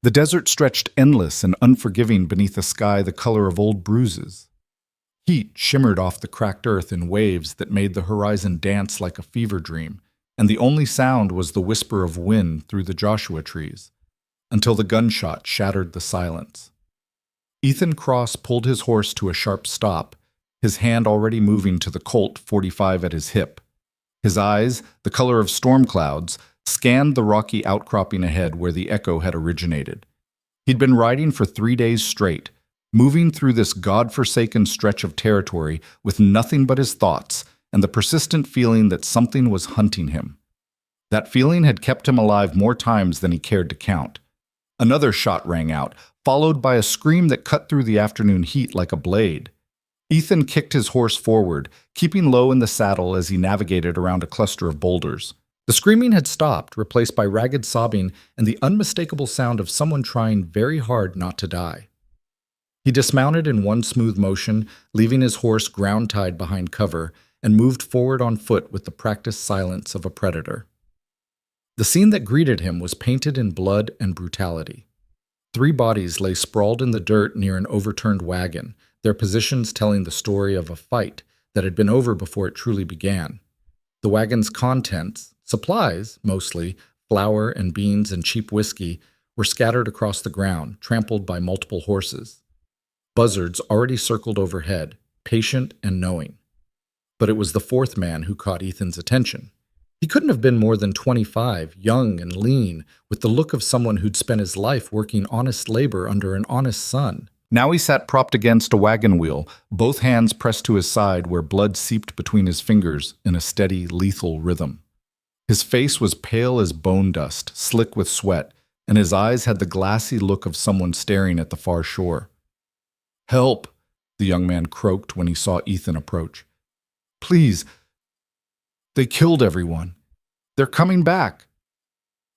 The desert stretched endless and unforgiving beneath a sky the color of old bruises. Heat shimmered off the cracked earth in waves that made the horizon dance like a fever dream, and the only sound was the whisper of wind through the Joshua trees, until the gunshot shattered the silence. Ethan Cross pulled his horse to a sharp stop, his hand already moving to the Colt 45 at his hip. His eyes, the color of storm clouds, scanned the rocky outcropping ahead where the echo had originated. He'd been riding for 3 days straight, moving through this god-forsaken stretch of territory with nothing but his thoughts and the persistent feeling that something was hunting him. That feeling had kept him alive more times than he cared to count. Another shot rang out, followed by a scream that cut through the afternoon heat like a blade. Ethan kicked his horse forward, keeping low in the saddle as he navigated around a cluster of boulders. The screaming had stopped, replaced by ragged sobbing and the unmistakable sound of someone trying very hard not to die. He dismounted in one smooth motion, leaving his horse ground-tied behind cover, and moved forward on foot with the practiced silence of a predator. The scene that greeted him was painted in blood and brutality. 3 bodies lay sprawled in the dirt near an overturned wagon, their positions telling the story of a fight that had been over before it truly began. The wagon's contents, supplies mostly, flour and beans and cheap whiskey, were scattered across the ground, trampled by multiple horses. Buzzards already circled overhead, patient and knowing. But it was the 4th man who caught Ethan's attention. He couldn't have been more than 25, young and lean, with the look of someone who'd spent his life working honest labor under an honest sun. Now he sat propped against a wagon wheel, both hands pressed to his side where blood seeped between his fingers in a steady, lethal rhythm. His face was pale as bone dust, slick with sweat, and his eyes had the glassy look of someone staring at the far shore. "Help!" the young man croaked when he saw Ethan approach. "Please! They killed everyone. They're coming back."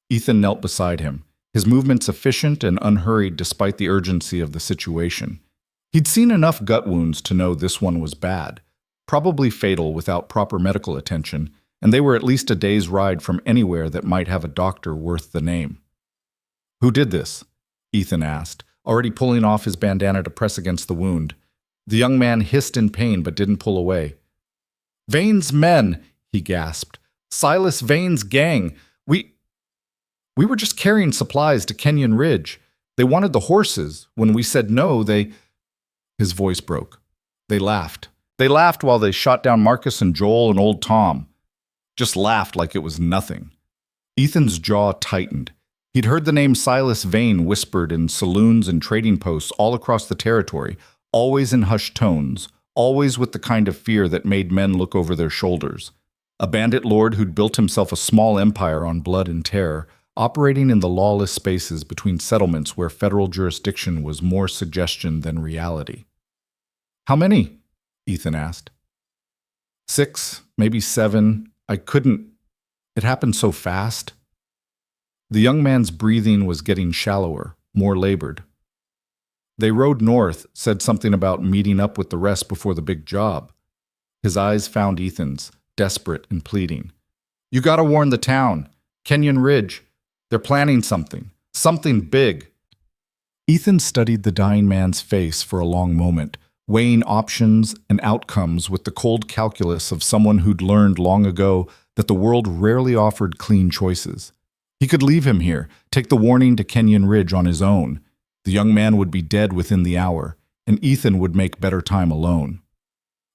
Ethan knelt beside him, his movements efficient and unhurried despite the urgency of the situation. He'd seen enough gut wounds to know this one was bad, probably fatal without proper medical attention, and they were at least a day's ride from anywhere that might have a doctor worth the name. "Who did this?" Ethan asked, already pulling off his bandana to press against the wound. The young man hissed in pain but didn't pull away. "Vane's men!" he gasped. "Silas Vane's gang! We were just carrying supplies to Kenyon Ridge. They wanted the horses. When we said no, they—" His voice broke. "They laughed. They laughed while they shot down Marcus and Joel and old Tom. Just laughed like it was nothing." Ethan's jaw tightened. He'd heard the name Silas Vane whispered in saloons and trading posts all across the territory, always in hushed tones, always with the kind of fear that made men look over their shoulders. A bandit lord who'd built himself a small empire on blood and terror, operating in the lawless spaces between settlements where federal jurisdiction was more suggestion than reality. "How many?" Ethan asked. 6, maybe 7. I couldn't. It happened so fast." The young man's breathing was getting shallower, more labored. "They rode north, said something about meeting up with the rest before the big job." His eyes found Ethan's, desperate and pleading. "You gotta warn the town. Kenyon Ridge. They're planning something. Something big." Ethan studied the dying man's face for a long moment, weighing options and outcomes with the cold calculus of someone who'd learned long ago that the world rarely offered clean choices. He could leave him here, take the warning to Kenyon Ridge on his own. The young man would be dead within the hour, and Ethan would make better time alone.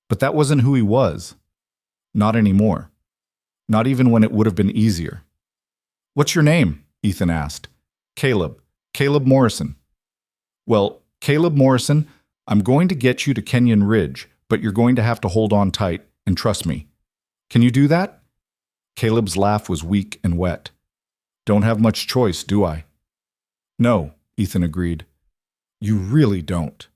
But that wasn't who he was. Not anymore. Not even when it would have been easier. "What's your name?" Ethan asked. "Caleb. Caleb Morrison." "Well, Caleb Morrison, I'm going to get you to Kenyon Ridge, but you're going to have to hold on tight and trust me. Can you do that?" Caleb's laugh was weak and wet. "Don't have much choice, do I?" "No," Ethan agreed. "You really don't."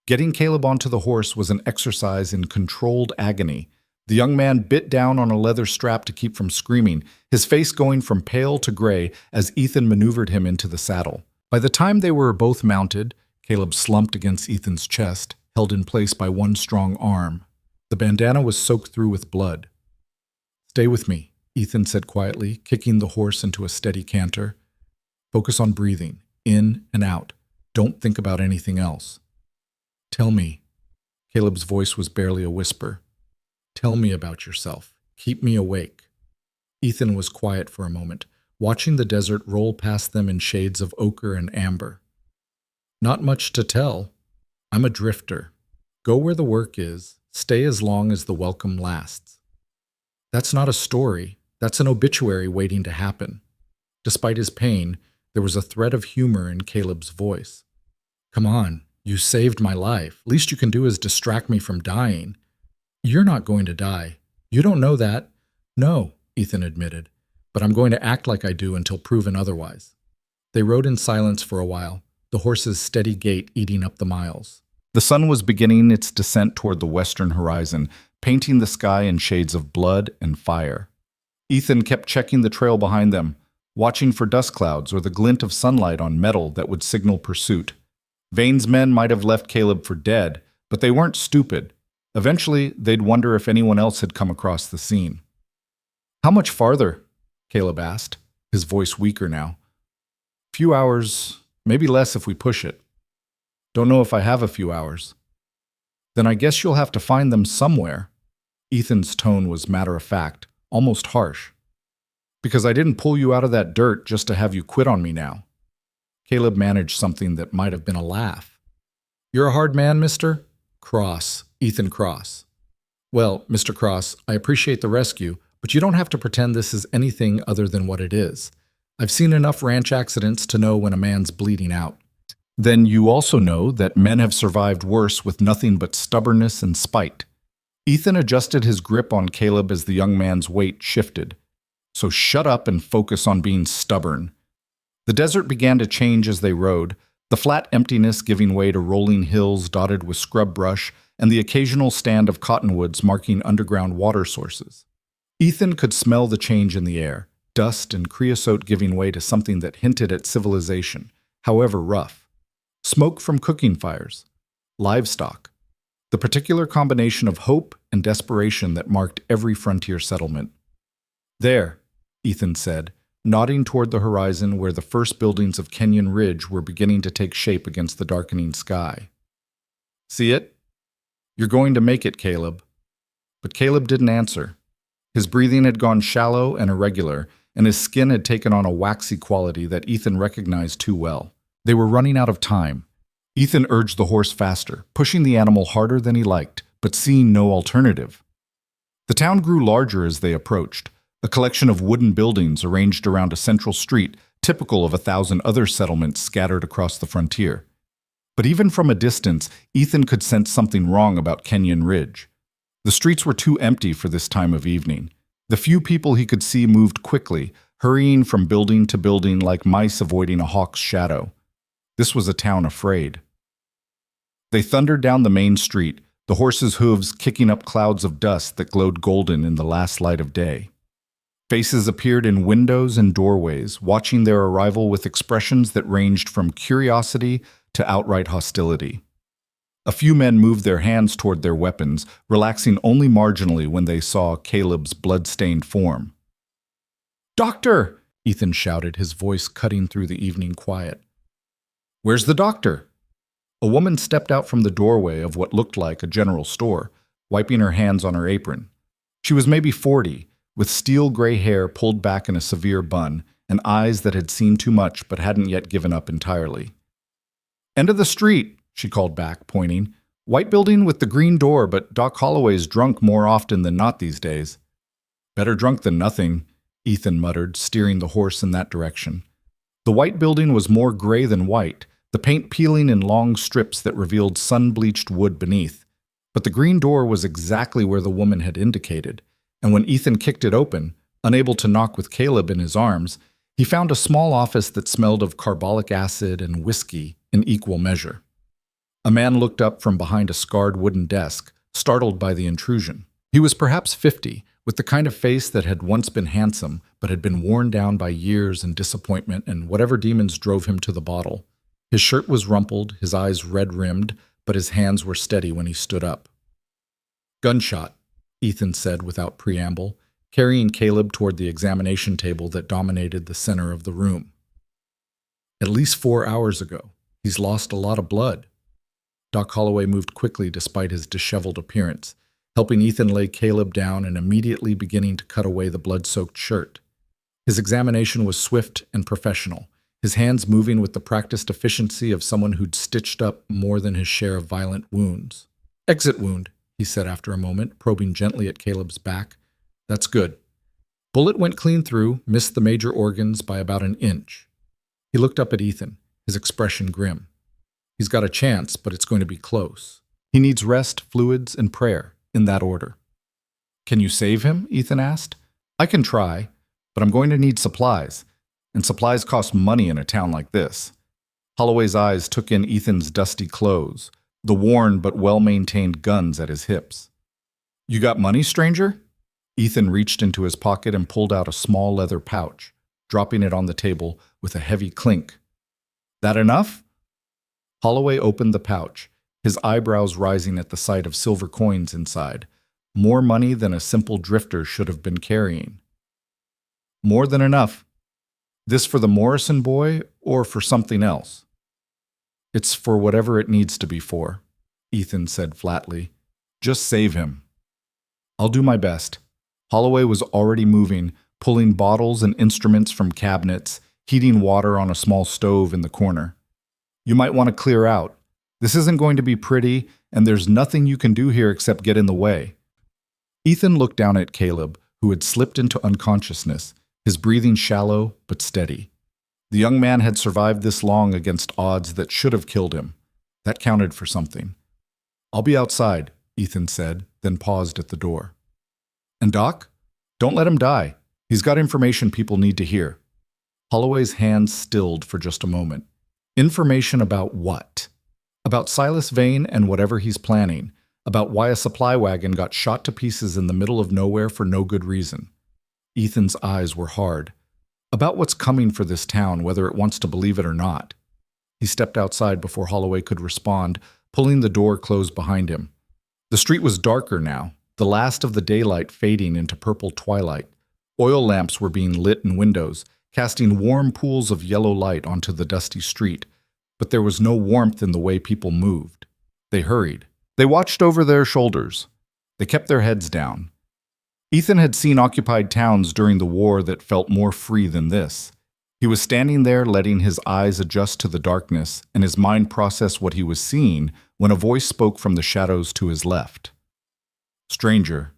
Getting Caleb onto the horse was an exercise in controlled agony. The young man bit down on a leather strap to keep from screaming, his face going from pale to gray as Ethan maneuvered him into the saddle. By the time they were both mounted, Caleb slumped against Ethan's chest, held in place by one strong arm. The bandana was soaked through with blood. "Stay with me," Ethan said quietly, kicking the horse into a steady canter. "Focus on breathing, in and out. Don't think about anything else. Tell me. Caleb's voice was barely a whisper. Tell me about yourself. Keep me awake. Ethan was quiet for a moment, watching the desert roll past them in shades of ochre and amber. Not much to tell. I'm a drifter. Go where the work is. Stay as long as the welcome lasts. That's not a story. That's an obituary waiting to happen. Despite his pain, there was a thread of humor in Caleb's voice. Come on, you saved my life. Least you can do is distract me from dying. You're not going to die. You don't know that. No, Ethan admitted, but I'm going to act like I do until proven otherwise. They rode in silence for a while, the horse's steady gait eating up the miles. The sun was beginning its descent toward the western horizon, painting the sky in shades of blood and fire. Ethan kept checking the trail behind them, watching for dust clouds or the glint of sunlight on metal that would signal pursuit. Vane's men might have left Caleb for dead, but they weren't stupid. Eventually, they'd wonder if anyone else had come across the scene. How much farther? Caleb asked, his voice weaker now. Few hours, maybe less if we push it. Don't know if I have a few hours. Then I guess you'll have to find them somewhere. Ethan's tone was matter-of-fact, almost harsh. Because I didn't pull you out of that dirt just to have you quit on me now. Caleb managed something that might have been a laugh. You're a hard man, mister? Cross, Ethan Cross. Well, Mr. Cross, I appreciate the rescue, but you don't have to pretend this is anything other than what it is. I've seen enough ranch accidents to know when a man's bleeding out. Then you also know that men have survived worse with nothing but stubbornness and spite. Ethan adjusted his grip on Caleb as the young man's weight shifted. So shut up and focus on being stubborn. The desert began to change as they rode, the flat emptiness giving way to rolling hills dotted with scrub brush and the occasional stand of cottonwoods marking underground water sources. Ethan could smell the change in the air, dust and creosote giving way to something that hinted at civilization, however rough. Smoke from cooking fires, livestock, the particular combination of hope and desperation that marked every frontier settlement. There, Ethan said, nodding toward the horizon where the first buildings of Kenyon Ridge were beginning to take shape against the darkening sky. See it? You're going to make it, Caleb. But Caleb didn't answer. His breathing had gone shallow and irregular, and his skin had taken on a waxy quality that Ethan recognized too well. They were running out of time. Ethan urged the horse faster, pushing the animal harder than he liked, but seeing no alternative. The town grew larger as they approached, a collection of wooden buildings arranged around a central street, typical of 1,000 other settlements scattered across the frontier. But even from a distance, Ethan could sense something wrong about Kenyon Ridge. The streets were too empty for this time of evening. The few people he could see moved quickly, hurrying from building to building like mice avoiding a hawk's shadow. This was a town afraid. They thundered down the main street, the horses' hooves kicking up clouds of dust that glowed golden in the last light of day. Faces appeared in windows and doorways, watching their arrival with expressions that ranged from curiosity to outright hostility. A few men moved their hands toward their weapons, relaxing only marginally when they saw Caleb's blood-stained form. "Doctor!" Ethan shouted, his voice cutting through the evening quiet. "Where's the doctor?" A woman stepped out from the doorway of what looked like a general store, wiping her hands on her apron. She was maybe 40, with steel-gray hair pulled back in a severe bun, and eyes that had seen too much but hadn't yet given up entirely. "End of the street," she called back, pointing. "White building with the green door, but Doc Holloway's drunk more often than not these days." "Better drunk than nothing," Ethan muttered, steering the horse in that direction. The white building was more gray than white, the paint peeling in long strips that revealed sun-bleached wood beneath. But the green door was exactly where the woman had indicated, and when Ethan kicked it open, unable to knock with Caleb in his arms, he found a small office that smelled of carbolic acid and whiskey in equal measure. A man looked up from behind a scarred wooden desk, startled by the intrusion. He was perhaps 50, with the kind of face that had once been handsome, but had been worn down by years and disappointment and whatever demons drove him to the bottle. His shirt was rumpled, his eyes red-rimmed, but his hands were steady when he stood up. "Gunshot," Ethan said without preamble, carrying Caleb toward the examination table that dominated the center of the room. At least 4 hours ago. He's lost a lot of blood. Doc Holloway moved quickly despite his disheveled appearance, helping Ethan lay Caleb down and immediately beginning to cut away the blood-soaked shirt. His examination was swift and professional, his hands moving with the practiced efficiency of someone who'd stitched up more than his share of violent wounds. "Exit wound," he said after a moment, probing gently at Caleb's back. "That's good. Bullet went clean through, missed the major organs by about an inch." He looked up at Ethan, his expression grim. He's got a chance, but it's going to be close. He needs rest, fluids, and prayer, in that order. "Can you save him?" Ethan asked. "I can try, but I'm going to need supplies, and supplies cost money in a town like this." Holloway's eyes took in Ethan's dusty clothes, the worn but well-maintained guns at his hips. "You got money, stranger?" Ethan reached into his pocket and pulled out a small leather pouch, dropping it on the table with a heavy clink. "That enough?" Holloway opened the pouch, his eyebrows rising at the sight of silver coins inside, more money than a simple drifter should have been carrying. "More than enough. This for the Morrison boy or for something else?" "It's for whatever it needs to be for," Ethan said flatly. "Just save him." "I'll do my best." Holloway was already moving, pulling bottles and instruments from cabinets, heating water on a small stove in the corner. "You might want to clear out. This isn't going to be pretty, and there's nothing you can do here except get in the way." Ethan looked down at Caleb, who had slipped into unconsciousness, his breathing shallow but steady. The young man had survived this long against odds that should have killed him. That counted for something. "I'll be outside," Ethan said, then paused at the door. "And Doc? Don't let him die. He's got information people need to hear." Holloway's hands stilled for just a moment. Information about what? About Silas Vane and whatever he's planning. About why a supply wagon got shot to pieces in the middle of nowhere for no good reason. Ethan's eyes were hard. About what's coming for this town, whether it wants to believe it or not. He stepped outside before Holloway could respond, pulling the door closed behind him. The street was darker now, the last of the daylight fading into purple twilight. Oil lamps were being lit in windows, casting warm pools of yellow light onto the dusty street, but there was no warmth in the way people moved. They hurried. They watched over their shoulders. They kept their heads down. Ethan had seen occupied towns during the war that felt more free than this. He was standing there letting his eyes adjust to the darkness and his mind process what he was seeing when a voice spoke from the shadows to his left. "Stranger."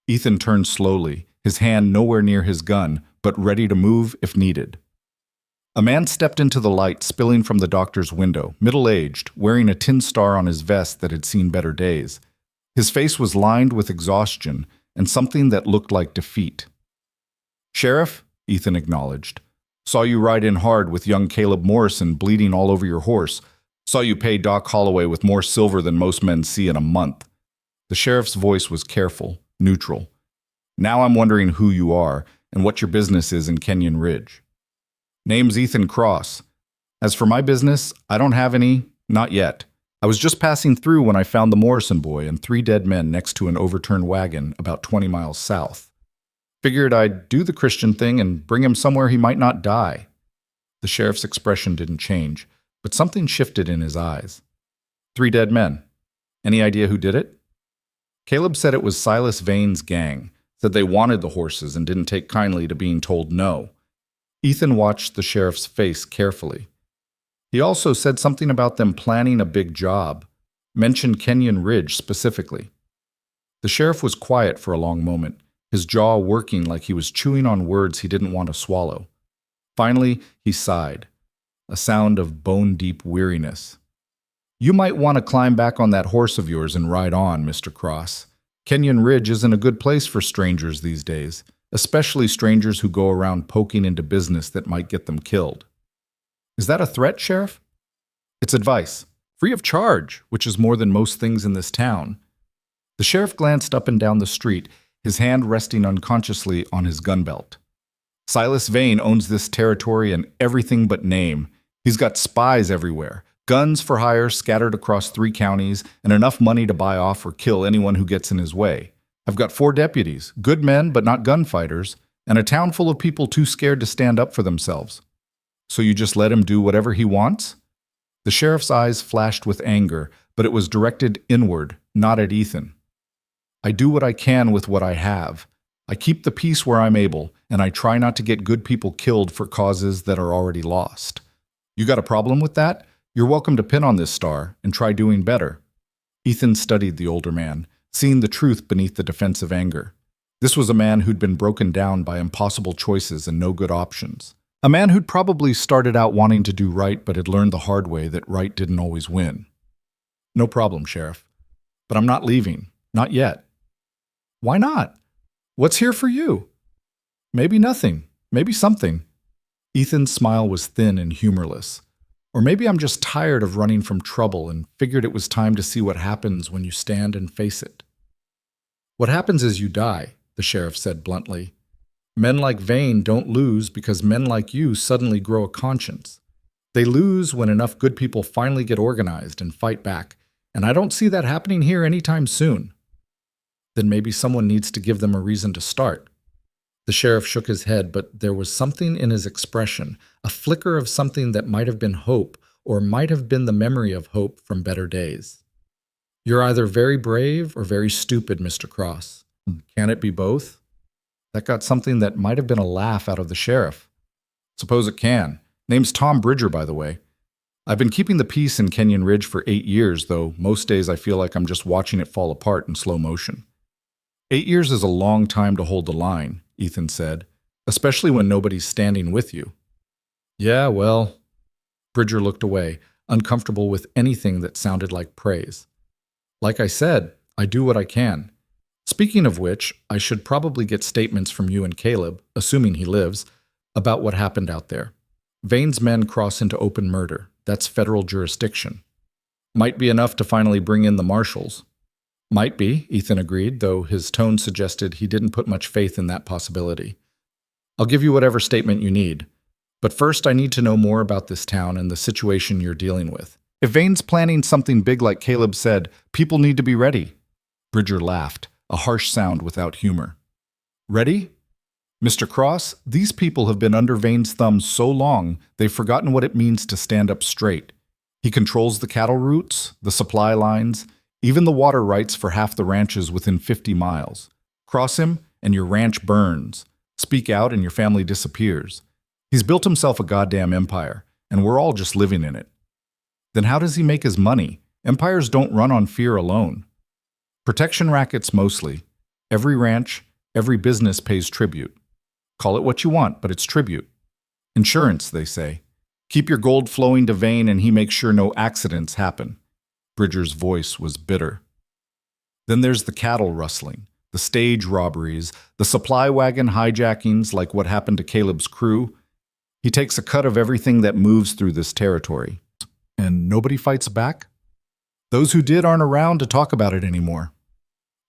Ethan turned slowly, his hand nowhere near his gun, but ready to move if needed. A man stepped into the light spilling from the doctor's window, middle-aged, wearing a tin star on his vest that had seen better days. His face was lined with exhaustion and something that looked like defeat. "Sheriff," Ethan acknowledged. "Saw you ride in hard with young Caleb Morrison bleeding all over your horse. Saw you pay Doc Holloway with more silver than most men see in a month." The sheriff's voice was careful, neutral. "Now I'm wondering who you are and what your business is in Kenyon Ridge." "Name's Ethan Cross. As for my business, I don't have any, not yet. I was just passing through when I found the Morrison boy and 3 dead men next to an overturned wagon about 20 miles south. Figured I'd do the Christian thing and bring him somewhere he might not die." The sheriff's expression didn't change, but something shifted in his eyes. 3 dead men. Any idea who did it?" Caleb said it was Silas Vane's gang, said they wanted the horses and didn't take kindly to being told no. Ethan watched the sheriff's face carefully. He also said something about them planning a big job, mentioned Kenyon Ridge specifically. The sheriff was quiet for a long moment, his jaw working like he was chewing on words he didn't want to swallow. Finally, he sighed, a sound of bone-deep weariness. "You might want to climb back on that horse of yours and ride on, Mr. Cross. Kenyon Ridge isn't a good place for strangers these days, especially strangers who go around poking into business that might get them killed." "Is that a threat, Sheriff?" "It's advice, free of charge, which is more than most things in this town." The sheriff glanced up and down the street, his hand resting unconsciously on his gun belt. "Silas Vane owns this territory in everything but name. He's got spies everywhere, guns for hire scattered across 3 counties, and enough money to buy off or kill anyone who gets in his way. I've got 4 deputies, good men but not gunfighters, and a town full of people too scared to stand up for themselves." So you just let him do whatever he wants? The sheriff's eyes flashed with anger, but it was directed inward, not at Ethan. I do what I can with what I have. I keep the peace where I'm able, and I try not to get good people killed for causes that are already lost. You got a problem with that? You're welcome to pin on this star and try doing better. Ethan studied the older man, seeing the truth beneath the defensive anger. This was a man who'd been broken down by impossible choices and no good options. A man who'd probably started out wanting to do right but had learned the hard way that right didn't always win. No problem, Sheriff. But I'm not leaving. Not yet. Why not? What's here for you? Maybe nothing. Maybe something. Ethan's smile was thin and humorless. Or maybe I'm just tired of running from trouble and figured it was time to see what happens when you stand and face it. What happens is you die, the sheriff said bluntly. Men like Vane don't lose because men like you suddenly grow a conscience. They lose when enough good people finally get organized and fight back, and I don't see that happening here anytime soon. Then maybe someone needs to give them a reason to start. The sheriff shook his head, but there was something in his expression, a flicker of something that might have been hope, or might have been the memory of hope from better days. You're either very brave or very stupid, Mr. Cross. Can it be both? That got something that might have been a laugh out of the sheriff. Suppose it can. Name's Tom Bridger, by the way. I've been keeping the peace in Kenyon Ridge for 8 years, though most days I feel like I'm just watching it fall apart in slow motion. 8 years is a long time to hold the line, Ethan said, especially when nobody's standing with you. Yeah, well... Bridger looked away, uncomfortable with anything that sounded like praise. Like I said, I do what I can. Speaking of which, I should probably get statements from you and Caleb, assuming he lives, about what happened out there. Vane's men cross into open murder. That's federal jurisdiction. Might be enough to finally bring in the marshals. Might be, Ethan agreed, though his tone suggested he didn't put much faith in that possibility. I'll give you whatever statement you need. But first I need to know more about this town and the situation you're dealing with. If Vane's planning something big like Caleb said, people need to be ready. Bridger laughed, a harsh sound without humor. Ready? Mr. Cross, these people have been under Vane's thumb so long, they've forgotten what it means to stand up straight. He controls the cattle routes, the supply lines, even the water rights for half the ranches within 50 miles. Cross him, and your ranch burns. Speak out, and your family disappears. He's built himself a goddamn empire, and we're all just living in it. Then how does he make his money? Empires don't run on fear alone. Protection rackets mostly. Every ranch, every business pays tribute. Call it what you want, but it's tribute. Insurance, they say. Keep your gold flowing to Vane and he makes sure no accidents happen. Bridger's voice was bitter. Then there's the cattle rustling, the stage robberies, the supply wagon hijackings like what happened to Caleb's crew. He takes a cut of everything that moves through this territory. And nobody fights back? Those who did aren't around to talk about it anymore.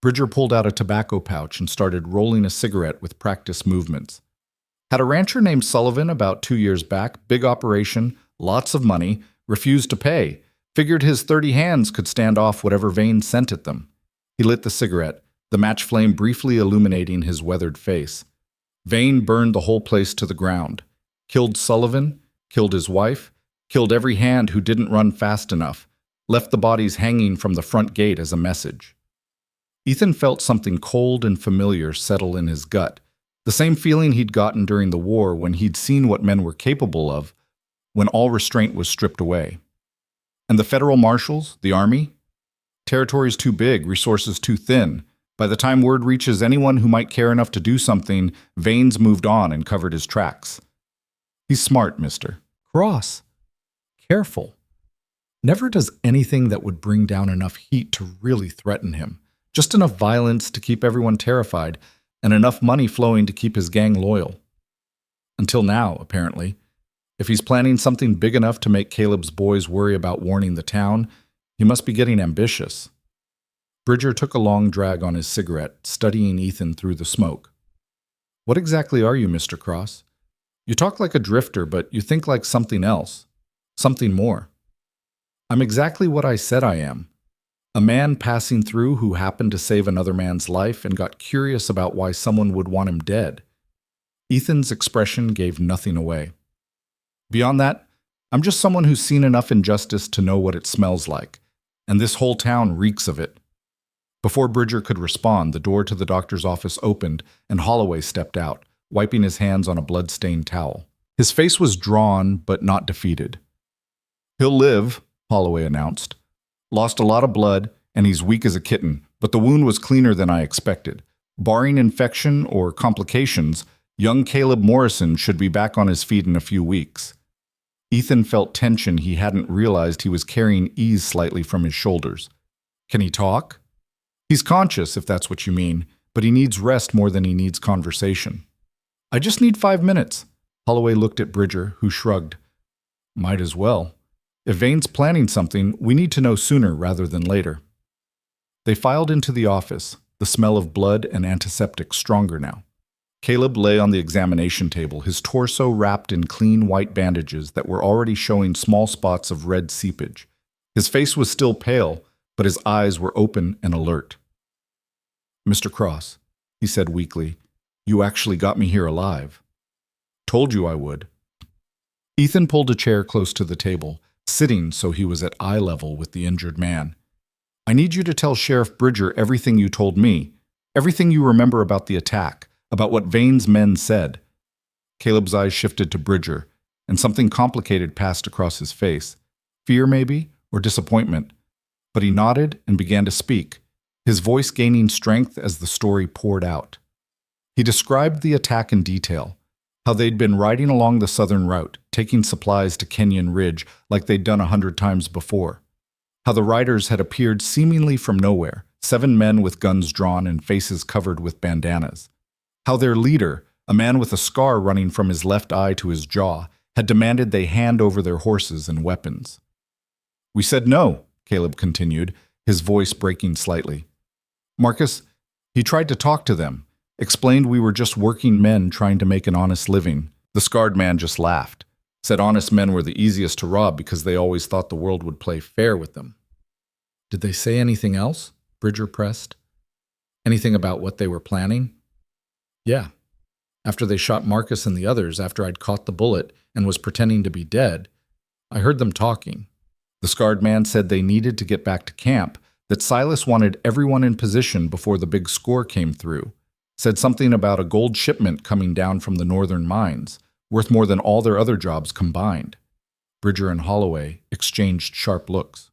Bridger pulled out a tobacco pouch and started rolling a cigarette with practiced movements. Had a rancher named Sullivan about 2 years back, big operation, lots of money, refused to pay, figured his 30 hands could stand off whatever Vane sent at them. He lit the cigarette, the match flame briefly illuminating his weathered face. Vane burned the whole place to the ground. Killed Sullivan, killed his wife, killed every hand who didn't run fast enough, left the bodies hanging from the front gate as a message. Ethan felt something cold and familiar settle in his gut, the same feeling he'd gotten during the war when he'd seen what men were capable of, when all restraint was stripped away. And the federal marshals, the army? Territory's too big, resources too thin. By the time word reaches anyone who might care enough to do something, Vane's moved on and covered his tracks. He's smart, mister. Cross. Careful. Never does anything that would bring down enough heat to really threaten him. Just enough violence to keep everyone terrified, and enough money flowing to keep his gang loyal. Until now, apparently. If he's planning something big enough to make Caleb's boys worry about warning the town, he must be getting ambitious. Bridger took a long drag on his cigarette, studying Ethan through the smoke. What exactly are you, Mr. Cross? You talk like a drifter, but you think like something else. Something more. I'm exactly what I said I am. A man passing through who happened to save another man's life and got curious about why someone would want him dead. Ethan's expression gave nothing away. Beyond that, I'm just someone who's seen enough injustice to know what it smells like, and this whole town reeks of it. Before Bridger could respond, the door to the doctor's office opened and Holloway stepped out, wiping his hands on a blood-stained towel. His face was drawn, but not defeated. "He'll live," Holloway announced. "Lost a lot of blood, and he's weak as a kitten, but the wound was cleaner than I expected. Barring infection or complications, young Caleb Morrison should be back on his feet in a few weeks." Ethan felt tension he hadn't realized he was carrying ease slightly from his shoulders. "Can he talk?" "He's conscious, if that's what you mean, but he needs rest more than he needs conversation." "I just need 5 minutes." Holloway looked at Bridger, who shrugged. "Might as well. If Vane's planning something, we need to know sooner rather than later." They filed into the office, the smell of blood and antiseptic stronger now. Caleb lay on the examination table, his torso wrapped in clean white bandages that were already showing small spots of red seepage. His face was still pale, but his eyes were open and alert. "Mr. Cross," he said weakly, "you actually got me here alive." "Told you I would." Ethan pulled a chair close to the table, sitting so he was at eye level with the injured man. "I need you to tell Sheriff Bridger everything you told me, everything you remember about the attack, about what Vane's men said." Caleb's eyes shifted to Bridger, and something complicated passed across his face. Fear, maybe, or disappointment. But he nodded and began to speak, his voice gaining strength as the story poured out. He described the attack in detail, how they'd been riding along the southern route, taking supplies to Kenyon Ridge like they'd done 100 times before. How the riders had appeared seemingly from nowhere, 7 men with guns drawn and faces covered with bandanas. How their leader, a man with a scar running from his left eye to his jaw, had demanded they hand over their horses and weapons. "We said no," Caleb continued, his voice breaking slightly. "Marcus, he tried to talk to them, explained we were just working men trying to make an honest living. The scarred man just laughed, said honest men were the easiest to rob because they always thought the world would play fair with them." "Did they say anything else?" Bridger pressed. "Anything about what they were planning?" "Yeah. After they shot Marcus and the others, after I'd caught the bullet and was pretending to be dead, I heard them talking. The scarred man said they needed to get back to camp, that Silas wanted everyone in position before the big score came through. Said something about a gold shipment coming down from the northern mines, worth more than all their other jobs combined." Bridger and Holloway exchanged sharp looks.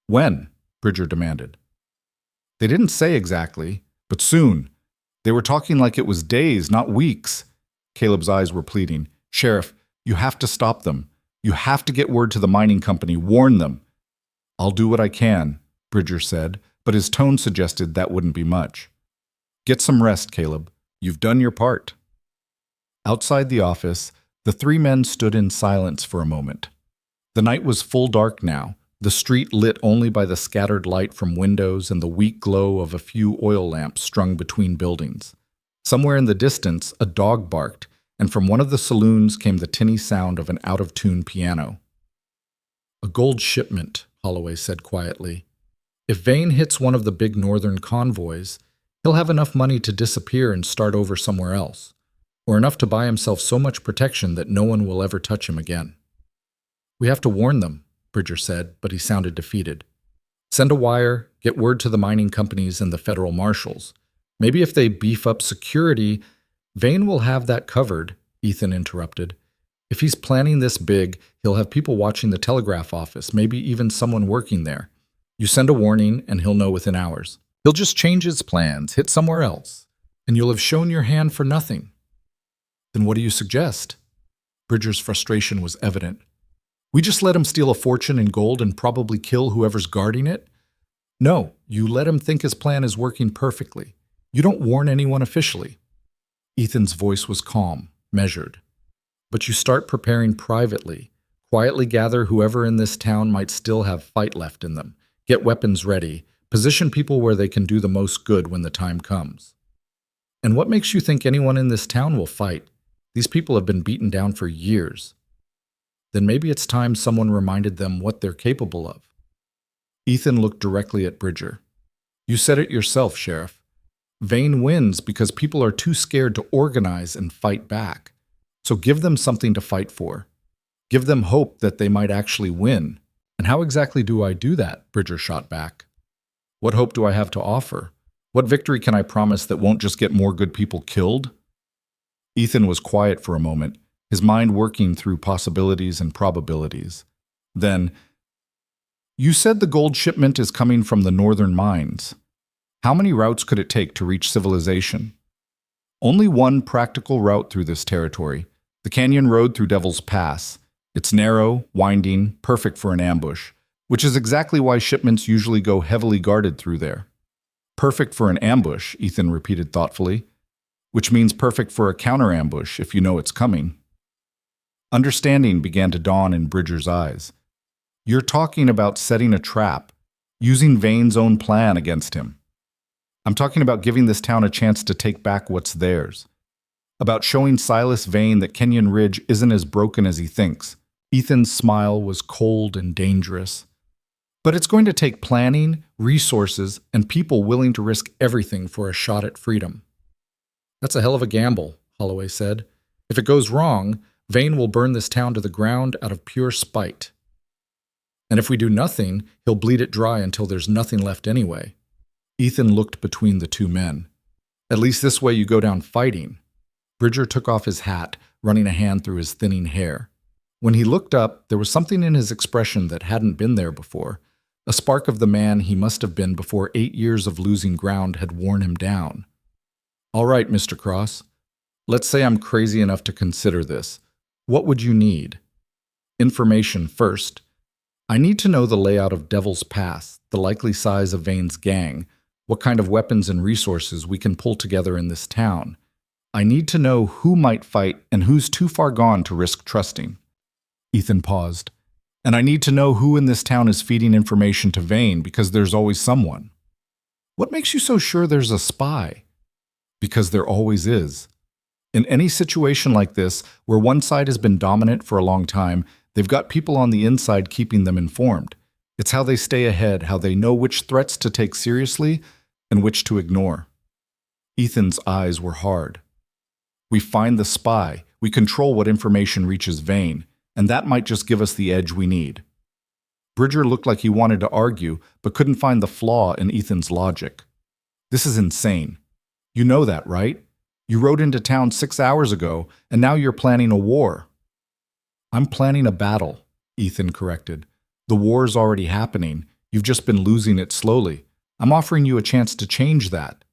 "When?" Bridger demanded. "They didn't say exactly, but soon. They were talking like it was days, not weeks." Caleb's eyes were pleading. "Sheriff, you have to stop them. You have to get word to the mining company. Warn them." "I'll do what I can," Bridger said, but his tone suggested that wouldn't be much. "Get some rest, Caleb. You've done your part." Outside the office, the 3 men stood in silence for a moment. The night was full dark now, the street lit only by the scattered light from windows and the weak glow of a few oil lamps strung between buildings. Somewhere in the distance, a dog barked, and from one of the saloons came the tinny sound of an out-of-tune piano. "A gold shipment," Holloway said quietly. "If Vane hits one of the big northern convoys, he'll have enough money to disappear and start over somewhere else, or enough to buy himself so much protection that no one will ever touch him again." "We have to warn them," Bridger said, but he sounded defeated. "Send a wire, get word to the mining companies and the federal marshals. Maybe if they beef up security—" "Vane will have that covered," Ethan interrupted. "If he's planning this big, he'll have people watching the telegraph office, maybe even someone working there. You send a warning, and he'll know within hours. He'll just change his plans, hit somewhere else, and you'll have shown your hand for nothing." "Then what do you suggest?" Bridger's frustration was evident. "We just let him steal a fortune in gold and probably kill whoever's guarding it?" "No, you let him think his plan is working perfectly. You don't warn anyone officially." Ethan's voice was calm, measured. "But you start preparing privately. Quietly gather whoever in this town might still have fight left in them. Get weapons ready. Position people where they can do the most good when the time comes." "And what makes you think anyone in this town will fight? These people have been beaten down for years." "Then maybe it's time someone reminded them what they're capable of." Ethan looked directly at Bridger. "You said it yourself, Sheriff. Vane wins because people are too scared to organize and fight back. So give them something to fight for. Give them hope that they might actually win. And how exactly do I do that? Bridger shot back. What hope do I have to offer? What victory can I promise that won't just get more good people killed? Ethan was quiet for a moment, his mind working through possibilities and probabilities. Then, you said the gold shipment is coming from the northern mines. How many routes could it take to reach civilization? Only one practical route through this territory, the canyon road through Devil's Pass. It's narrow, winding, perfect for an ambush, which is exactly why shipments usually go heavily guarded through there. Perfect for an ambush, Ethan repeated thoughtfully, which means perfect for a counter-ambush if you know it's coming. Understanding began to dawn in Bridger's eyes. You're talking about setting a trap, using Vane's own plan against him. I'm talking about giving this town a chance to take back what's theirs. About showing Silas Vane that Kenyon Ridge isn't as broken as he thinks. Ethan's smile was cold and dangerous. But it's going to take planning, resources, and people willing to risk everything for a shot at freedom. That's a hell of a gamble, Holloway said. If it goes wrong, Vane will burn this town to the ground out of pure spite. And if we do nothing, he'll bleed it dry until there's nothing left anyway. Ethan looked between the two men. At least this way you go down fighting. Bridger took off his hat, running a hand through his thinning hair. When he looked up, there was something in his expression that hadn't been there before, a spark of the man he must have been before 8 years of losing ground had worn him down. All right, Mr. Cross. Let's say I'm crazy enough to consider this. What would you need? Information first. I need to know the layout of Devil's Pass, the likely size of Vane's gang, what kind of weapons and resources we can pull together in this town. I need to know who might fight and who's too far gone to risk trusting. Ethan paused. And I need to know who in this town is feeding information to Vane, because there's always someone. What makes you so sure there's a spy? Because there always is. In any situation like this, where one side has been dominant for a long time, they've got people on the inside keeping them informed. It's how they stay ahead, how they know which threats to take seriously and which to ignore. Ethan's eyes were hard. We find the spy, we control what information reaches Vane, and that might just give us the edge we need. Bridger looked like he wanted to argue, but couldn't find the flaw in Ethan's logic. This is insane. You know that, right? You rode into town 6 hours ago, and now you're planning a war. I'm planning a battle, Ethan corrected. The war's already happening. You've just been losing it slowly. I'm offering you a chance to change that.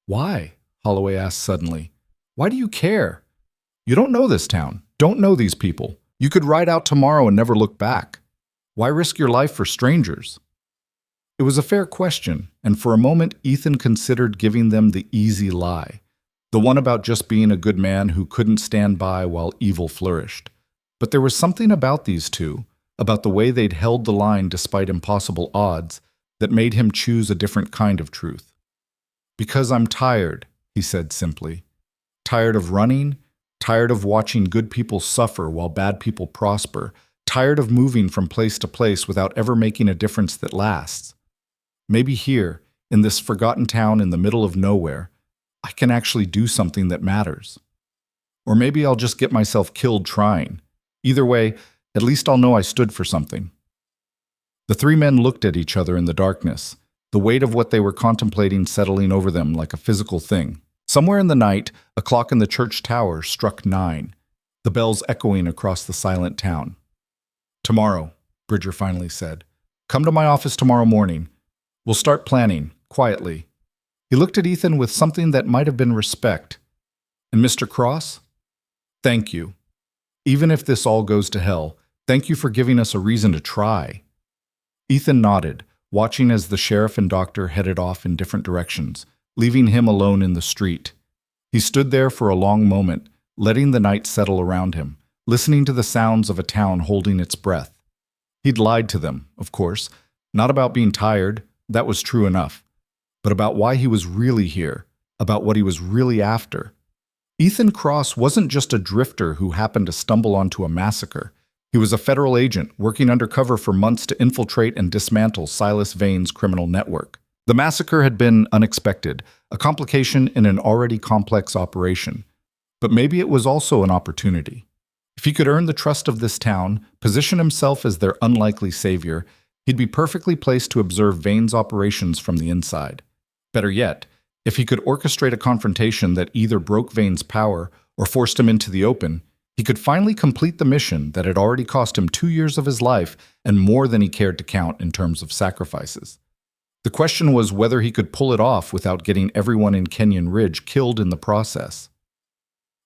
Why? Holloway asked suddenly. Why do you care? You don't know this town, don't know these people. You could ride out tomorrow and never look back. Why risk your life for strangers? It was a fair question, and for a moment Ethan considered giving them the easy lie, the one about just being a good man who couldn't stand by while evil flourished. But there was something about these two, about the way they'd held the line despite impossible odds, that made him choose a different kind of truth. Because I'm tired, he said simply. Tired of running, tired of watching good people suffer while bad people prosper, tired of moving from place to place without ever making a difference that lasts. Maybe here, in this forgotten town in the middle of nowhere, I can actually do something that matters. Or maybe I'll just get myself killed trying. Either way, at least I'll know I stood for something. The three men looked at each other in the darkness, the weight of what they were contemplating settling over them like a physical thing. Somewhere in the night, a clock in the church tower struck 9, the bells echoing across the silent town. Tomorrow, Bridger finally said. Come to my office tomorrow morning. We'll start planning, quietly. He looked at Ethan with something that might have been respect. And Mr. Cross? Thank you. Even if this all goes to hell, thank you for giving us a reason to try. Ethan nodded, watching as the sheriff and doctor headed off in different directions, leaving him alone in the street. He stood there for a long moment, letting the night settle around him, listening to the sounds of a town holding its breath. He'd lied to them, of course, not about being tired, that was true enough, but about why he was really here, about what he was really after. Ethan Cross wasn't just a drifter who happened to stumble onto a massacre. He was a federal agent working undercover for months to infiltrate and dismantle Silas Vane's criminal network. The massacre had been unexpected, a complication in an already complex operation. But maybe it was also an opportunity. If If he could earn the trust of this town, position himself as their unlikely savior, he'd be perfectly placed to observe Vane's operations from the inside. Better yet, if he could orchestrate a confrontation that either broke Vane's power or forced him into the open, he could finally complete the mission that had already cost him 2 years of his life and more than he cared to count in terms of sacrifices. The question was whether he could pull it off without getting everyone in Kenyon Ridge killed in the process.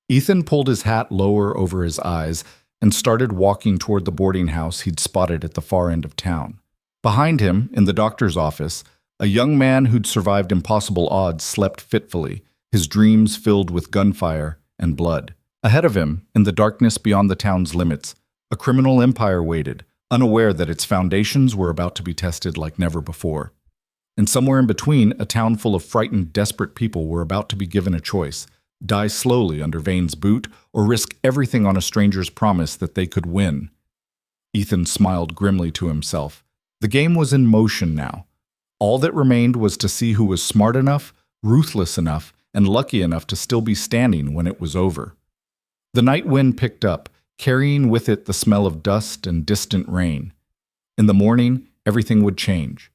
Ethan pulled his hat lower over his eyes and started walking toward the boarding house he'd spotted at the far end of town. Behind him, in the doctor's office, a young man who'd survived impossible odds slept fitfully, his dreams filled with gunfire and blood. Ahead of him, in the darkness beyond the town's limits, a criminal empire waited, unaware that its foundations were about to be tested like never before. And somewhere in between, a town full of frightened, desperate people were about to be given a choice: die slowly under Vane's boot, or risk everything on a stranger's promise that they could win. Ethan smiled grimly to himself. The game was in motion now. All that remained was to see who was smart enough, ruthless enough, and lucky enough to still be standing when it was over. The night wind picked up, carrying with it the smell of dust and distant rain. In the morning, everything would change.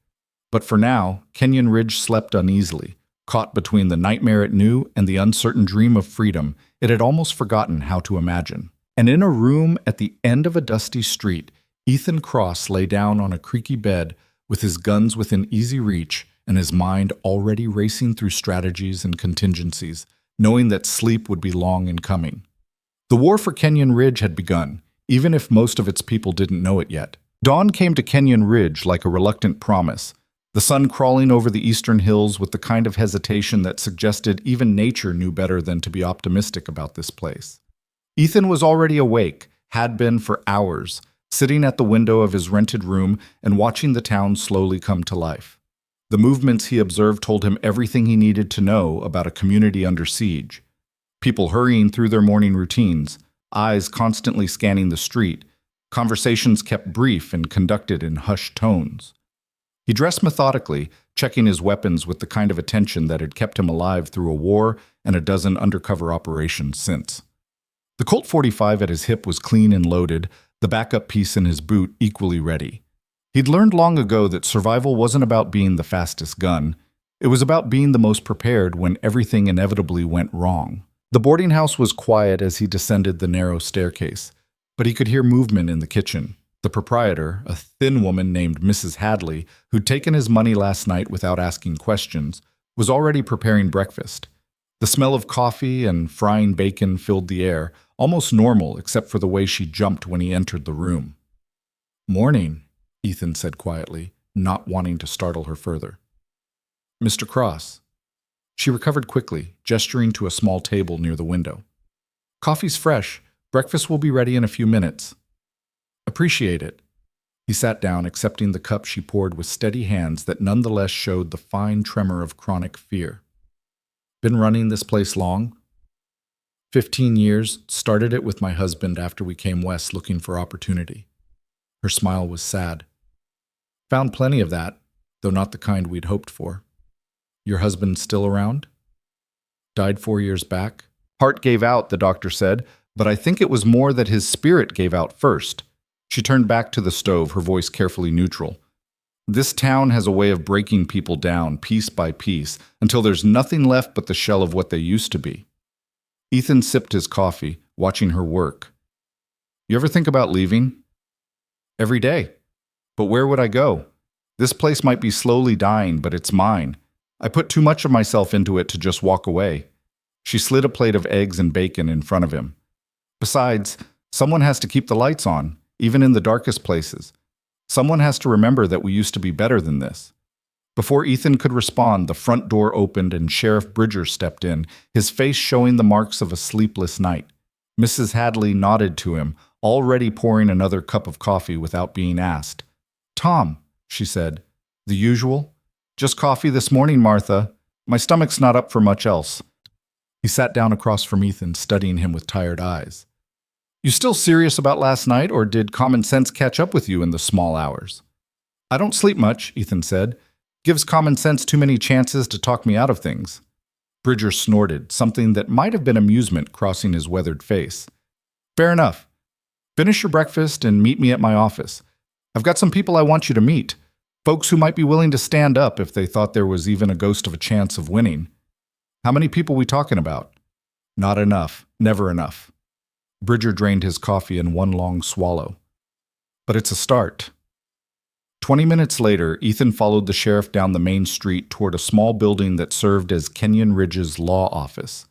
But for now, Kenyon Ridge slept uneasily. Caught between the nightmare it knew and the uncertain dream of freedom, it had almost forgotten how to imagine. And in a room at the end of a dusty street, Ethan Cross lay down on a creaky bed with his guns within easy reach and his mind already racing through strategies and contingencies, knowing that sleep would be long in coming. The war for Kenyon Ridge had begun, even if most of its people didn't know it yet. Dawn came to Kenyon Ridge like a reluctant promise, the sun crawling over the eastern hills with the kind of hesitation that suggested even nature knew better than to be optimistic about this place. Ethan was already awake, had been for hours, sitting at the window of his rented room and watching the town slowly come to life. The movements he observed told him everything he needed to know about a community under siege. People hurrying through their morning routines, eyes constantly scanning the street, conversations kept brief and conducted in hushed tones. He dressed methodically, checking his weapons with the kind of attention that had kept him alive through a war and a dozen undercover operations since. The Colt 45 at his hip was clean and loaded, the backup piece in his boot equally ready. He'd learned long ago that survival wasn't about being the fastest gun. It was about being the most prepared when everything inevitably went wrong. The boarding house was quiet as he descended the narrow staircase, but he could hear movement in the kitchen. The proprietor, a thin woman named Mrs. Hadley, who'd taken his money last night without asking questions, was already preparing breakfast. The smell of coffee and frying bacon filled the air, almost normal except for the way she jumped when he entered the room. "Morning," Ethan said quietly, not wanting to startle her further. "Mr. Cross." She recovered quickly, gesturing to a small table near the window. "Coffee's fresh. Breakfast will be ready in a few minutes." "Appreciate it." He sat down, accepting the cup she poured with steady hands that nonetheless showed the fine tremor of chronic fear. "Been running this place long?" 15 years, started it with my husband after we came west looking for opportunity. Her smile was sad. "Found plenty of that, though not the kind we'd hoped for." "Your husband still around?" "Died 4 years back. Heart gave out," the doctor said, "but I think it was more that his spirit gave out first." She turned back to the stove, her voice carefully neutral. "This town has a way of breaking people down, piece by piece, until there's nothing left but the shell of what they used to be." Ethan sipped his coffee, watching her work. "You ever think about leaving?" "Every day. But where would I go? This place might be slowly dying, but it's mine. I put too much of myself into it to just walk away." She slid a plate of eggs and bacon in front of him. "Besides, someone has to keep the lights on, even in the darkest places. Someone has to remember that we used to be better than this." Before Ethan could respond, the front door opened and Sheriff Bridger stepped in, his face showing the marks of a sleepless night. Mrs. Hadley nodded to him, already pouring another cup of coffee without being asked. "Tom," she said, "the usual?" "Just coffee this morning, Martha. My stomach's not up for much else." He sat down across from Ethan, studying him with tired eyes. "You still serious about last night, or did common sense catch up with you in the small hours?" "I don't sleep much," Ethan said. "Gives common sense too many chances to talk me out of things." Bridger snorted, something that might have been amusement crossing his weathered face. "Fair enough. Finish your breakfast and meet me at my office. I've got some people I want you to meet. Folks who might be willing to stand up if they thought there was even a ghost of a chance of winning. How many people we talking about? Not enough. Never enough. Bridger drained his coffee in one long swallow. But it's a start. 20 minutes later, Ethan followed the sheriff down the main street toward a small building that served as Kenyon Ridge's law office.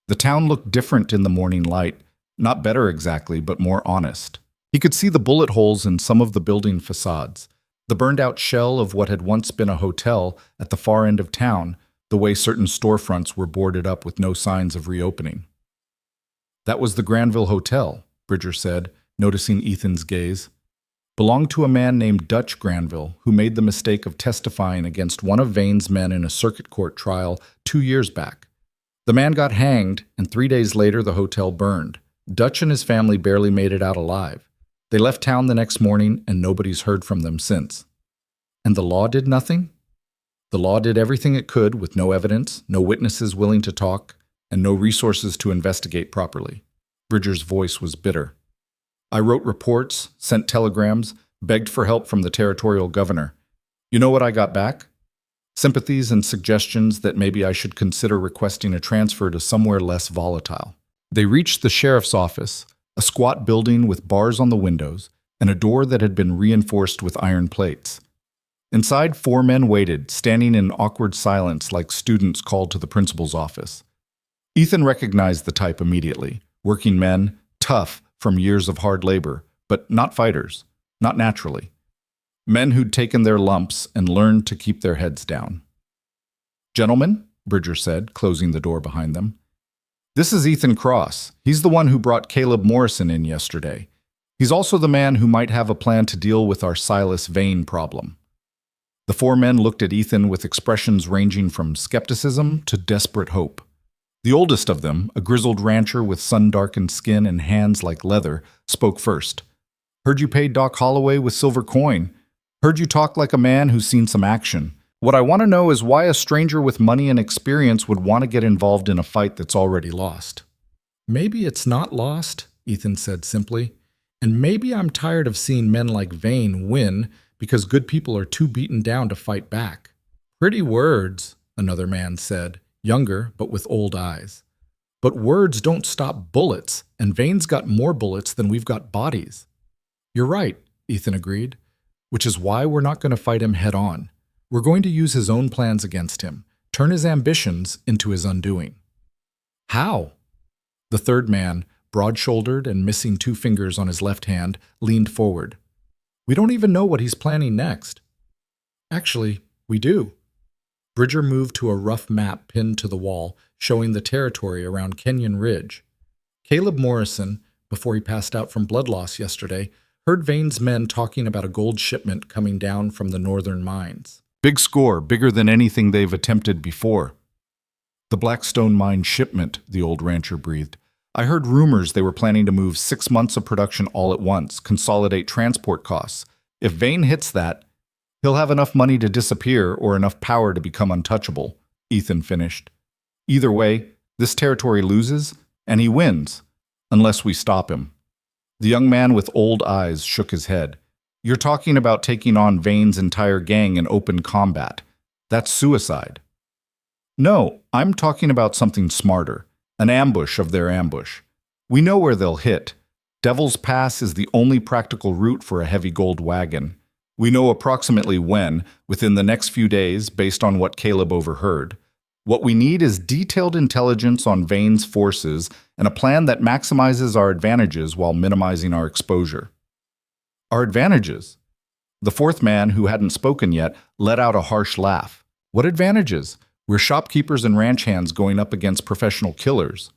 The town looked different in the morning light. Not better exactly, but more honest. He could see the bullet holes in some of the building facades, the burned-out shell of what had once been a hotel at the far end of town, the way certain storefronts were boarded up with no signs of reopening. That was the Granville Hotel, Bridger said, noticing Ethan's gaze. Belonged to a man named Dutch Granville, who made the mistake of testifying against one of Vane's men in a circuit court trial 2 years back. The man got hanged, and 3 days later the hotel burned. Dutch and his family barely made it out alive. They left town the next morning, and nobody's heard from them since. And the law did nothing? The law did everything it could with no evidence, no witnesses willing to talk, and no resources to investigate properly. Bridger's voice was bitter. I wrote reports, sent telegrams, begged for help from the territorial governor. You know what I got back? Sympathies and suggestions that maybe I should consider requesting a transfer to somewhere less volatile. They reached the sheriff's office, a squat building with bars on the windows and a door that had been reinforced with iron plates. Inside, 4 men waited, standing in awkward silence like students called to the principal's office. Ethan recognized the type immediately. Working men, tough from years of hard labor, but not fighters, not naturally. Men who'd taken their lumps and learned to keep their heads down. Gentlemen, Bridger said, closing the door behind them. This is Ethan Cross. He's the one who brought Caleb Morrison in yesterday. He's also the man who might have a plan to deal with our Silas Vane problem. The 4 men looked at Ethan with expressions ranging from skepticism to desperate hope. The oldest of them, a grizzled rancher with sun-darkened skin and hands like leather, spoke first. Heard you paid Doc Holloway with silver coin. Heard you talk like a man who's seen some action. What I want to know is why a stranger with money and experience would want to get involved in a fight that's already lost. Maybe it's not lost, Ethan said simply, and maybe I'm tired of seeing men like Vane win because good people are too beaten down to fight back. Pretty words, another man said, younger but with old eyes. But words don't stop bullets, and Vane's got more bullets than we've got bodies. You're right, Ethan agreed, which is why we're not going to fight him head on. We're going to use his own plans against him, turn his ambitions into his undoing. How? The third man, broad-shouldered and missing 2 fingers on his left hand, leaned forward. We don't even know what he's planning next. Actually, we do. Bridger moved to a rough map pinned to the wall, showing the territory around Kenyon Ridge. Caleb Morrison, before he passed out from blood loss yesterday, heard Vane's men talking about a gold shipment coming down from the northern mines. Big score, bigger than anything they've attempted before. The Blackstone mine shipment, the old rancher breathed. I heard rumors they were planning to move 6 months of production all at once, consolidate transport costs. If Vane hits that, he'll have enough money to disappear or enough power to become untouchable, Ethan finished. Either way, this territory loses, and he wins, unless we stop him. The young man with old eyes shook his head. You're talking about taking on Vane's entire gang in open combat. That's suicide. No, I'm talking about something smarter. An ambush of their ambush. We know where they'll hit. Devil's Pass is the only practical route for a heavy gold wagon. We know approximately when, within the next few days, based on what Caleb overheard. What we need is detailed intelligence on Vane's forces and a plan that maximizes our advantages while minimizing our exposure. Our advantages? The 4th man, who hadn't spoken yet, let out a harsh laugh. What advantages? We're shopkeepers and ranch hands going up against professional killers.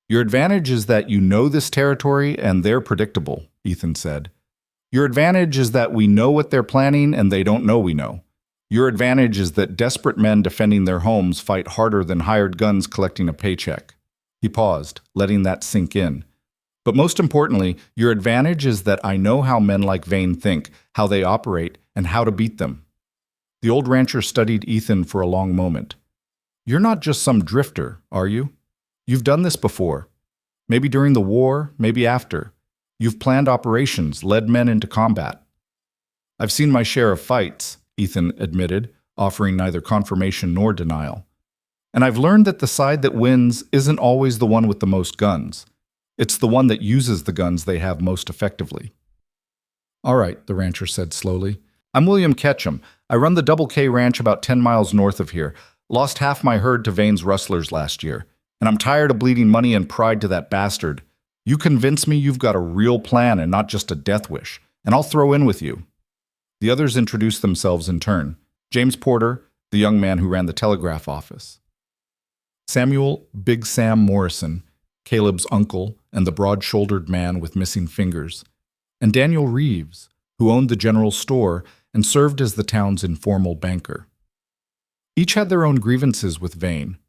Your advantage is that you know this territory and they're predictable, Ethan said. Your advantage is that we know what they're planning and they don't know we know. Your advantage is that desperate men defending their homes fight harder than hired guns collecting a paycheck. He paused, letting that sink in. But most importantly, your advantage is that I know how men like Vane think, how they operate, and how to beat them. The old rancher studied Ethan for a long moment. You're not just some drifter, are you? You've done this before. Maybe during the war, maybe after. You've planned operations, led men into combat. I've seen my share of fights, Ethan admitted, offering neither confirmation nor denial. And I've learned that the side that wins isn't always the one with the most guns. It's the one that uses the guns they have most effectively. All right, the rancher said slowly. I'm William Ketchum. I run the Double K Ranch about 10 miles north of here. Lost half my herd to Vane's rustlers last year. And I'm tired of bleeding money and pride to that bastard. You convince me you've got a real plan and not just a death wish, and I'll throw in with you. The others introduced themselves in turn. James Porter, the young man who ran the telegraph office. Samuel Big Sam Morrison, Caleb's uncle and the broad-shouldered man with missing fingers. And Daniel Reeves, who owned the general store and served as the town's informal banker. Each had their own grievances with Vane,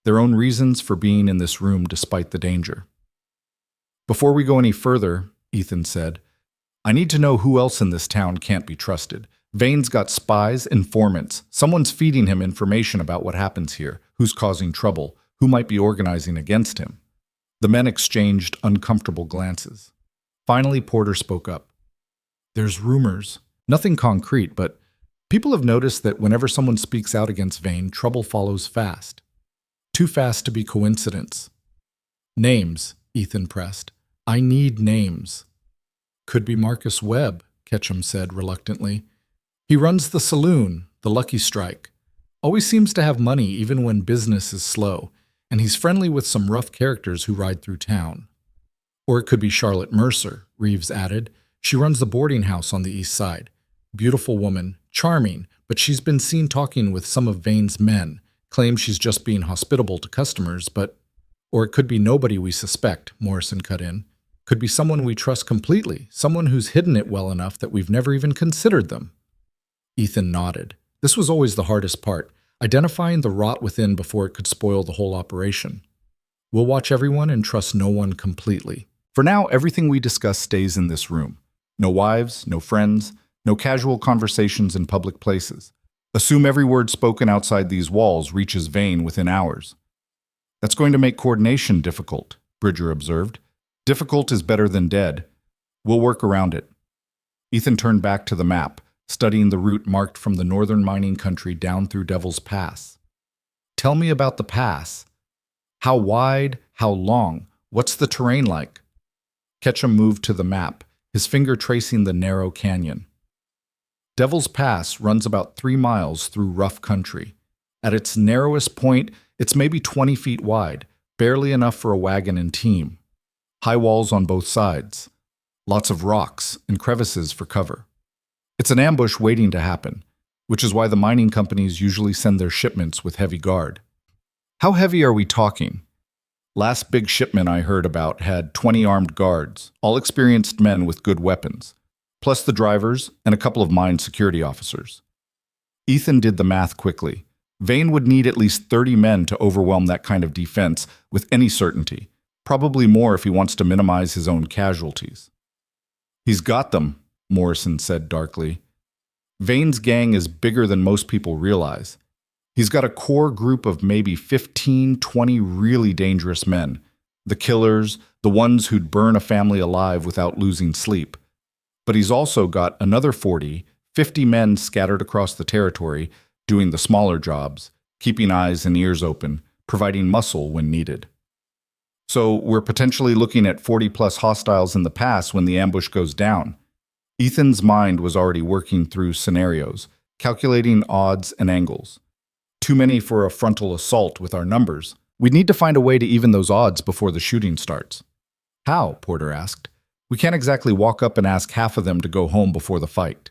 their own reasons for being in this room despite the danger. Before we go any further, Ethan said, I need to know who else in this town can't be trusted. Vane's got spies, informants. Someone's feeding him information about what happens here, who's causing trouble, who might be organizing against him. The men exchanged uncomfortable glances. Finally, Porter spoke up. There's rumors. Nothing concrete, but people have noticed that whenever someone speaks out against Vane, trouble follows fast. Too fast to be coincidence. Names, Ethan pressed. I need names. Could be Marcus Webb, Ketchum said reluctantly. He runs the saloon, the Lucky Strike. Always seems to have money even when business is slow, and he's friendly with some rough characters who ride through town. Or it could be Charlotte Mercer, Reeves added. She runs the boarding house on the east side. Beautiful woman, charming, but she's been seen talking with some of Vane's men, claims she's just being hospitable to customers, but... Or it could be nobody we suspect, Morrison cut in. Could be someone we trust completely, someone who's hidden it well enough that we've never even considered them. Ethan nodded. This was always the hardest part, identifying the rot within before it could spoil the whole operation. We'll watch everyone and trust no one completely. For now, everything we discuss stays in this room. No wives, no friends, no casual conversations in public places. Assume every word spoken outside these walls reaches Vane within hours. That's going to make coordination difficult, Bridger observed. Difficult is better than dead. We'll work around it. Ethan turned back to the map, studying the route marked from the northern mining country down through Devil's Pass. Tell me about the pass. How wide? How long? What's the terrain like? Ketchum moved to the map, his finger tracing the narrow canyon. Devil's Pass runs about 3 miles through rough country. At its narrowest point, it's maybe 20 feet wide, barely enough for a wagon and team. High walls on both sides. Lots of rocks and crevices for cover. It's an ambush waiting to happen, which is why the mining companies usually send their shipments with heavy guard. How heavy are we talking? Last big shipment I heard about had 20 armed guards, all experienced men with good weapons, plus the drivers and a couple of mine security officers. Ethan did the math quickly. Vane would need at least 30 men to overwhelm that kind of defense with any certainty, probably more if he wants to minimize his own casualties. He's got them, Morrison said darkly. Vane's gang is bigger than most people realize. He's got a core group of maybe 15, 20 really dangerous men. The killers, the ones who'd burn a family alive without losing sleep. But he's also got another 40, 50 men scattered across the territory, doing the smaller jobs, keeping eyes and ears open, providing muscle when needed. So we're potentially looking at 40-plus hostiles in the pass when the ambush goes down. Ethan's mind was already working through scenarios, calculating odds and angles. Too many for a frontal assault with our numbers. We'd need to find a way to even those odds before the shooting starts. How? Porter asked. We can't exactly walk up and ask half of them to go home before the fight.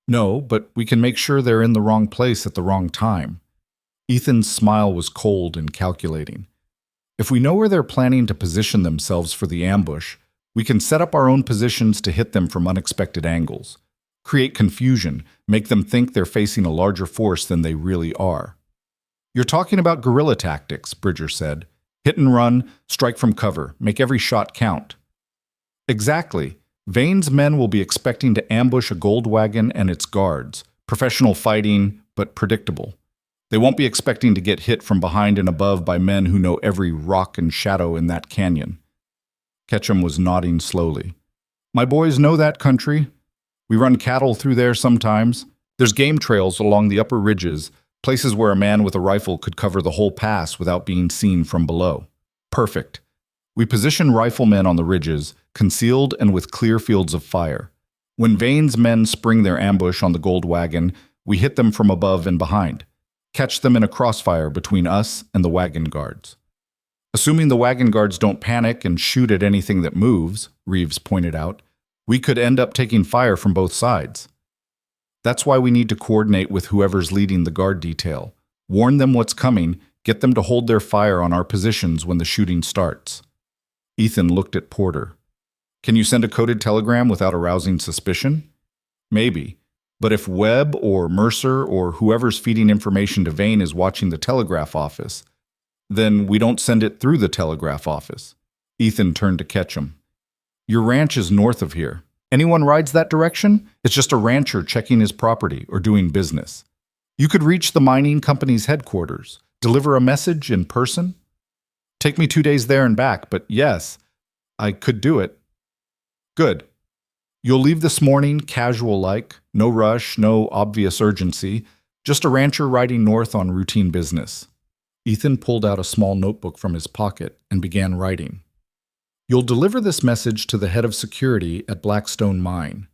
No, but we can make sure they're in the wrong place at the wrong time. Ethan's smile was cold and calculating. If we know where they're planning to position themselves for the ambush, we can set up our own positions to hit them from unexpected angles. Create confusion, make them think they're facing a larger force than they really are. You're talking about guerrilla tactics, Bridger said. Hit and run, strike from cover, make every shot count. Exactly. Vane's men will be expecting to ambush a gold wagon and its guards. Professional fighting, but predictable. They won't be expecting to get hit from behind and above by men who know every rock and shadow in that canyon. Ketchum was nodding slowly. My boys know that country. We run cattle through there sometimes. There's game trails along the upper ridges, places where a man with a rifle could cover the whole pass without being seen from below. Perfect. We position riflemen on the ridges, concealed and with clear fields of fire. When Vane's men spring their ambush on the gold wagon, we hit them from above and behind. Catch them in a crossfire between us and the wagon guards. Assuming the wagon guards don't panic and shoot at anything that moves, Reeves pointed out, we could end up taking fire from both sides. That's why we need to coordinate with whoever's leading the guard detail. Warn them what's coming, get them to hold their fire on our positions when the shooting starts. Ethan looked at Porter. Can you send a coded telegram without arousing suspicion? Maybe. But if Webb or Mercer or whoever's feeding information to Vane is watching the telegraph office, then we don't send it through the telegraph office. Ethan turned to Ketchum. Your ranch is north of here. Anyone rides that direction? It's just a rancher checking his property or doing business. You could reach the mining company's headquarters, deliver a message in person. Take me 2 days there and back, but yes, I could do it. Good. You'll leave this morning casual-like, no rush, no obvious urgency, just a rancher riding north on routine business. Ethan pulled out a small notebook from his pocket and began writing. You'll deliver this message to the head of security at Blackstone Mine.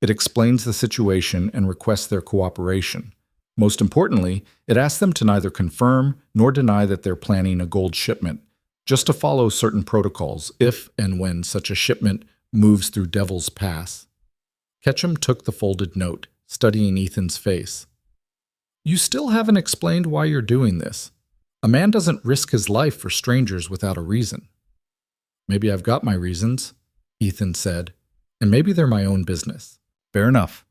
It explains the situation and requests their cooperation. Most importantly, it asks them to neither confirm nor deny that they're planning a gold shipment, just to follow certain protocols if and when such a shipment moves through Devil's Pass. Ketchum took the folded note, studying Ethan's face. You still haven't explained why you're doing this. A man doesn't risk his life for strangers without a reason. Maybe I've got my reasons, Ethan said, and maybe they're my own business. Fair enough.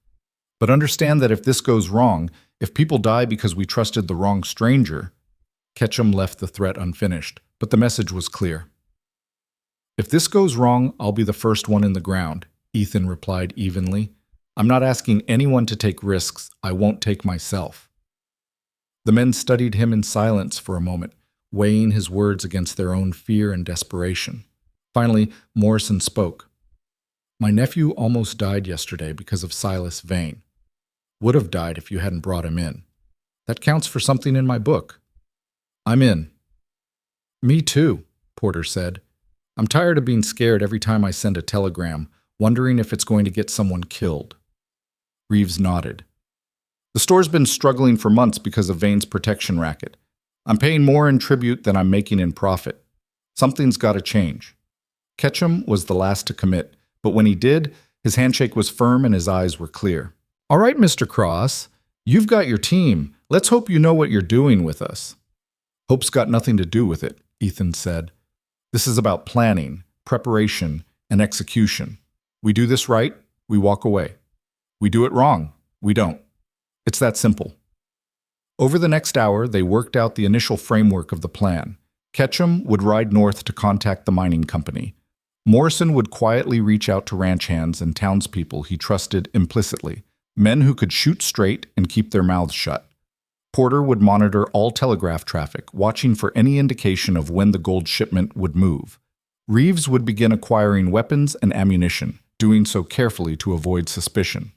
But understand that if this goes wrong, if people die because we trusted the wrong stranger, Ketchum left the threat unfinished, but the message was clear. If this goes wrong, I'll be the first one in the ground, Ethan replied evenly. I'm not asking anyone to take risks I won't take myself. The men studied him in silence for a moment, weighing his words against their own fear and desperation. Finally, Morrison spoke. My nephew almost died yesterday because of Silas Vane. Would have died if you hadn't brought him in. That counts for something in my book. I'm in. Me too, Porter said. I'm tired of being scared every time I send a telegram, wondering if it's going to get someone killed. Reeves nodded. The store's been struggling for months because of Vane's protection racket. I'm paying more in tribute than I'm making in profit. Something's got to change. Ketchum was the last to commit, but when he did, his handshake was firm and his eyes were clear. All right, Mr. Cross, you've got your team. Let's hope you know what you're doing with us. Hope's got nothing to do with it, Ethan said. This is about planning, preparation, and execution. We do this right, we walk away. We do it wrong, we don't. It's that simple. Over the next hour, they worked out the initial framework of the plan. Ketchum would ride north to contact the mining company. Morrison would quietly reach out to ranch hands and townspeople he trusted implicitly, men who could shoot straight and keep their mouths shut. Porter would monitor all telegraph traffic, watching for any indication of when the gold shipment would move. Reeves would begin acquiring weapons and ammunition, doing so carefully to avoid suspicion.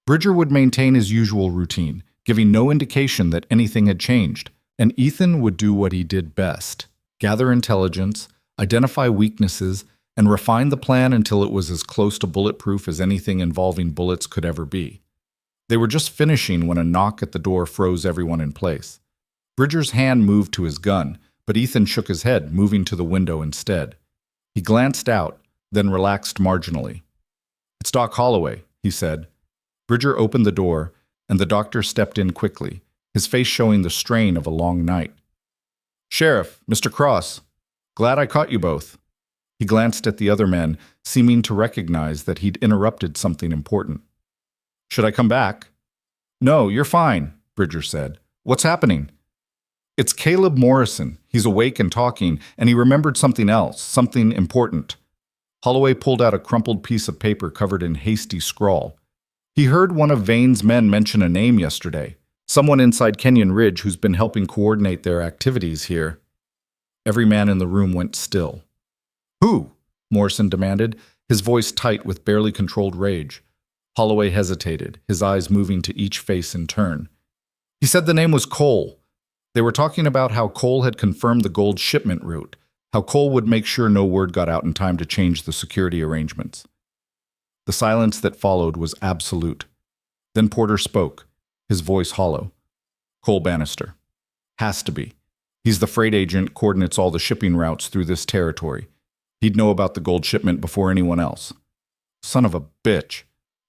Bridger would maintain his usual routine, giving no indication that anything had changed, and Ethan would do what he did best: gather intelligence, identify weaknesses, and refine the plan until it was as close to bulletproof as anything involving bullets could ever be. They were just finishing when a knock at the door froze everyone in place. Bridger's hand moved to his gun, but Ethan shook his head, moving to the window instead. He glanced out, then relaxed marginally. It's Doc Holloway, he said. Bridger opened the door, and the doctor stepped in quickly, his face showing the strain of a long night. Sheriff, Mr. Cross, glad I caught you both. He glanced at the other men, seeming to recognize that he'd interrupted something important. Should I come back? No, you're fine, Bridger said. What's happening? It's Caleb Morrison. He's awake and talking, and he remembered something else, something important. Holloway pulled out a crumpled piece of paper covered in hasty scrawl. He heard one of Vane's men mention a name yesterday, someone inside Kenyon Ridge who's been helping coordinate their activities here. Every man in the room went still. Who? Morrison demanded, his voice tight with barely controlled rage. Holloway hesitated, his eyes moving to each face in turn. He said the name was Cole. They were talking about how Cole had confirmed the gold shipment route, how Cole would make sure no word got out in time to change the security arrangements. The silence that followed was absolute. Then Porter spoke, his voice hollow. Cole Bannister. Has to be. He's the freight agent, coordinates all the shipping routes through this territory. He'd know about the gold shipment before anyone else. Son of a bitch,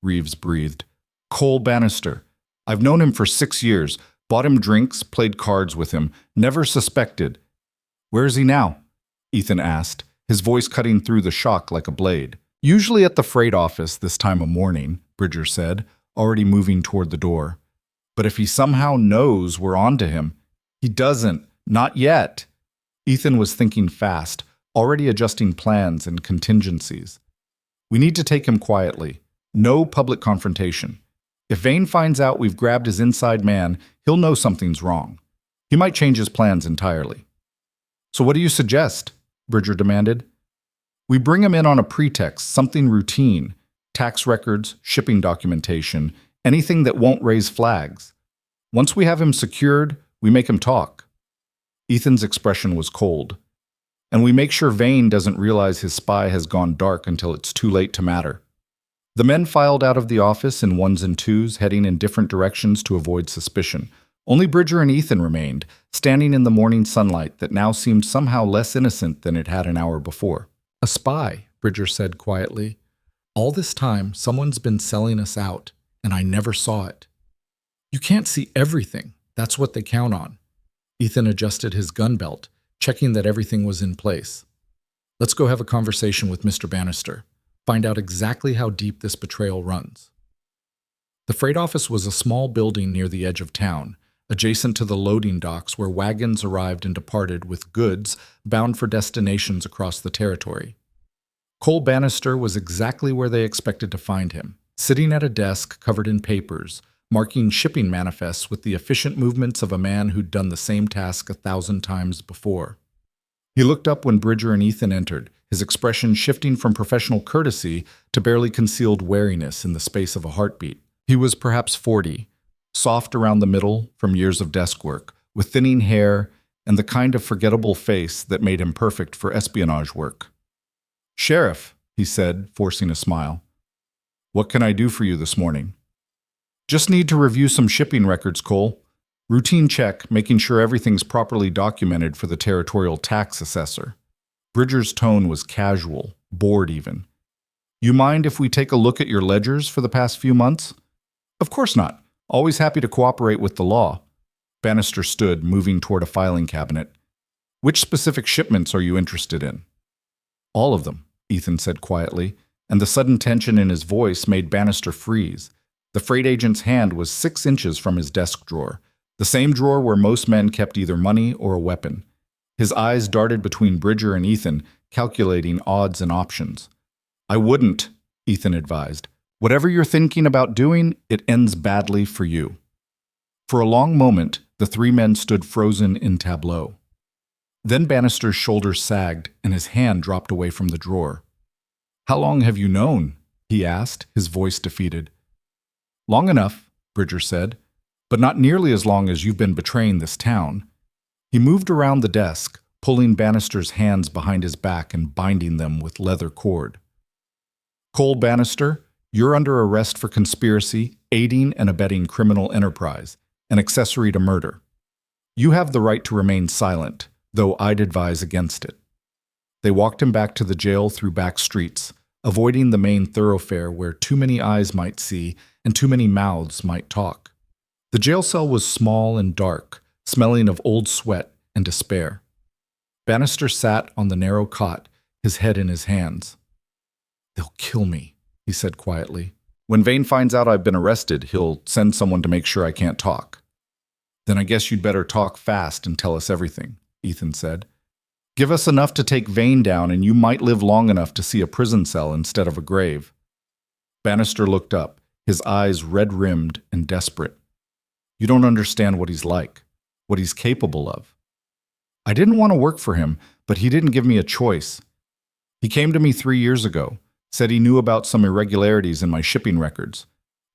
Reeves breathed. Cole Bannister. I've known him for 6 years, bought him drinks, played cards with him, never suspected. Where is he now? Ethan asked, his voice cutting through the shock like a blade. Usually at the freight office this time of morning, Bridger said, already moving toward the door. But if he somehow knows we're on to him, he doesn't. Not yet. Ethan was thinking fast, already adjusting plans and contingencies. We need to take him quietly. No public confrontation. If Vane finds out we've grabbed his inside man, he'll know something's wrong. He might change his plans entirely. So what do you suggest? Bridger demanded. We bring him in on a pretext, something routine. Tax records, shipping documentation, anything that won't raise flags. Once we have him secured, we make him talk. Ethan's expression was cold. And we make sure Vane doesn't realize his spy has gone dark until it's too late to matter. The men filed out of the office in ones and twos, heading in different directions to avoid suspicion. Only Bridger and Ethan remained, standing in the morning sunlight that now seemed somehow less innocent than it had an hour before. A spy, Bridger said quietly. All this time, someone's been selling us out, and I never saw it. You can't see everything. That's what they count on. Ethan adjusted his gun belt, checking that everything was in place. Let's go have a conversation with Mr. Bannister. Find out exactly how deep this betrayal runs. The freight office was a small building near the edge of town, adjacent to the loading docks where wagons arrived and departed with goods bound for destinations across the territory. Cole Bannister was exactly where they expected to find him, sitting at a desk covered in papers, marking shipping manifests with the efficient movements of a man who'd done the same task 1,000 times before. He looked up when Bridger and Ethan entered, his expression shifting from professional courtesy to barely concealed wariness in the space of a heartbeat. He was perhaps 40, soft around the middle from years of desk work, with thinning hair and the kind of forgettable face that made him perfect for espionage work. "Sheriff," he said, forcing a smile. "What can I do for you this morning?" "Just need to review some shipping records, Cole. Routine check, making sure everything's properly documented for the territorial tax assessor." Bridger's tone was casual, bored even. "You mind if we take a look at your ledgers for the past few months?" "Of course not. Always happy to cooperate with the law." Bannister stood, moving toward a filing cabinet. "Which specific shipments are you interested in?" "All of them," Ethan said quietly, and the sudden tension in his voice made Bannister freeze. The freight agent's hand was 6 inches from his desk drawer, the same drawer where most men kept either money or a weapon. His eyes darted between Bridger and Ethan, calculating odds and options. "I wouldn't," Ethan advised. "Whatever you're thinking about doing, it ends badly for you." For a long moment, the 3 men stood frozen in tableau. Then Bannister's shoulders sagged and his hand dropped away from the drawer. "How long have you known?" he asked, his voice defeated. "Long enough," Bridger said, "but not nearly as long as you've been betraying this town." He moved around the desk, pulling Bannister's hands behind his back and binding them with leather cord. "Cole Bannister, you're under arrest for conspiracy, aiding and abetting criminal enterprise, and accessory to murder. You have the right to remain silent, though I'd advise against it." They walked him back to the jail through back streets, avoiding the main thoroughfare where too many eyes might see and too many mouths might talk. The jail cell was small and dark, smelling of old sweat and despair. Bannister sat on the narrow cot, his head in his hands. "They'll kill me," he said quietly. "When Vane finds out I've been arrested, he'll send someone to make sure I can't talk." "Then I guess you'd better talk fast and tell us everything," Ethan said. "Give us enough to take Vane down and you might live long enough to see a prison cell instead of a grave." Bannister looked up, his eyes red-rimmed and desperate. "You don't understand what he's like, what he's capable of. I didn't want to work for him, but he didn't give me a choice. He came to me 3 years ago, Said he knew about some irregularities in my shipping records.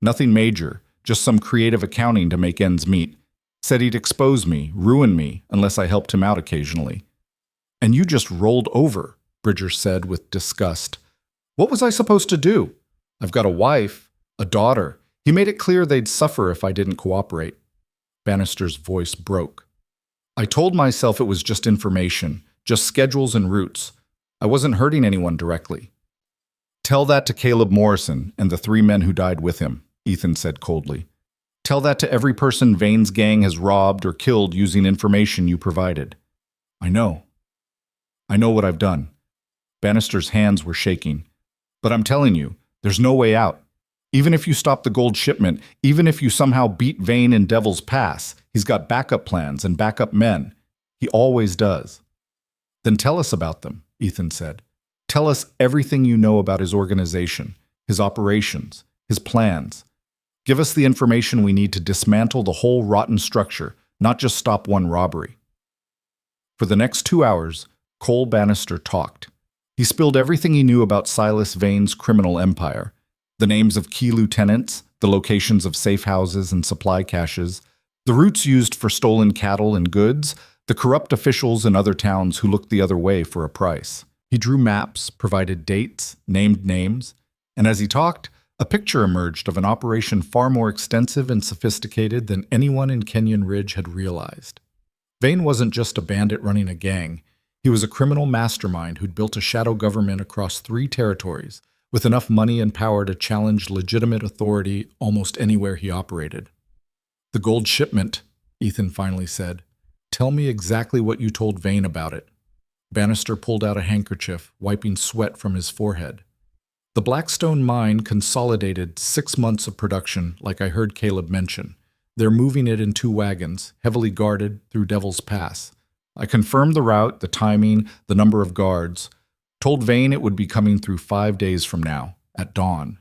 Nothing major, just some creative accounting to make ends meet. Said he'd expose me, ruin me, unless I helped him out occasionally. And you just rolled over, Bridger said with disgust. What was I supposed to do? I've got a wife, a daughter. He made it clear they'd suffer if I didn't cooperate. Bannister's voice broke. I told myself it was just information, just schedules and routes. I wasn't hurting anyone directly. Tell that to Caleb Morrison and the 3 men who died with him, Ethan said coldly. Tell that to every person Vane's gang has robbed or killed using information you provided. I know. I know what I've done. Bannister's hands were shaking. But I'm telling you, there's no way out. Even if you stop the gold shipment, even if you somehow beat Vane in Devil's Pass, he's got backup plans and backup men. He always does. Then tell us about them, Ethan said. Tell us everything you know about his organization, his operations, his plans. Give us the information we need to dismantle the whole rotten structure, not just stop one robbery. For the next 2 hours, Cole Bannister talked. He spilled everything he knew about Silas Vane's criminal empire. The names of key lieutenants, the locations of safe houses and supply caches, the routes used for stolen cattle and goods, the corrupt officials in other towns who looked the other way for a price. He drew maps, provided dates, named names, and as he talked, a picture emerged of an operation far more extensive and sophisticated than anyone in Kenyon Ridge had realized. Vane wasn't just a bandit running a gang. He was a criminal mastermind who'd built a shadow government across 3 territories, with enough money and power to challenge legitimate authority almost anywhere he operated. The gold shipment, Ethan finally said. Tell me exactly what you told Vane about it. Bannister pulled out a handkerchief, wiping sweat from his forehead. The Blackstone mine consolidated 6 months of production, like I heard Caleb mention. They're moving it in 2 wagons, heavily guarded, through Devil's Pass. I confirmed the route, the timing, the number of guards. Told Vane it would be coming through 5 days from now, at dawn.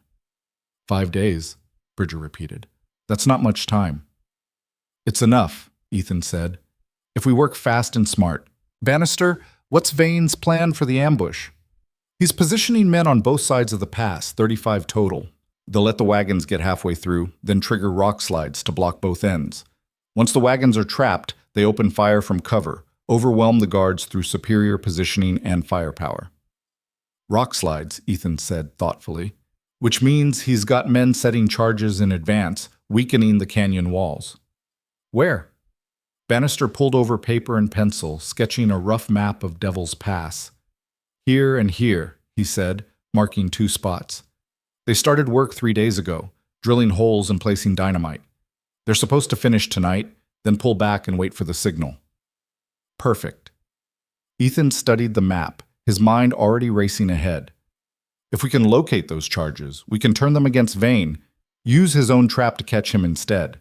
5 days, Bridger repeated. That's not much time. It's enough, Ethan said. If we work fast and smart. Bannister, what's Vane's plan for the ambush? He's positioning men on both sides of the pass, 35 total. They'll let the wagons get halfway through, then trigger rock slides to block both ends. Once the wagons are trapped, they open fire from cover, overwhelm the guards through superior positioning and firepower. Rock slides, Ethan said thoughtfully, which means he's got men setting charges in advance, weakening the canyon walls. Where? Bannister pulled over paper and pencil, sketching a rough map of Devil's Pass. Here and here, he said, marking 2 spots. They started work 3 days ago, drilling holes and placing dynamite. They're supposed to finish tonight, then pull back and wait for the signal. Perfect. Ethan studied the map, his mind already racing ahead. If we can locate those charges, we can turn them against Vane, use his own trap to catch him instead.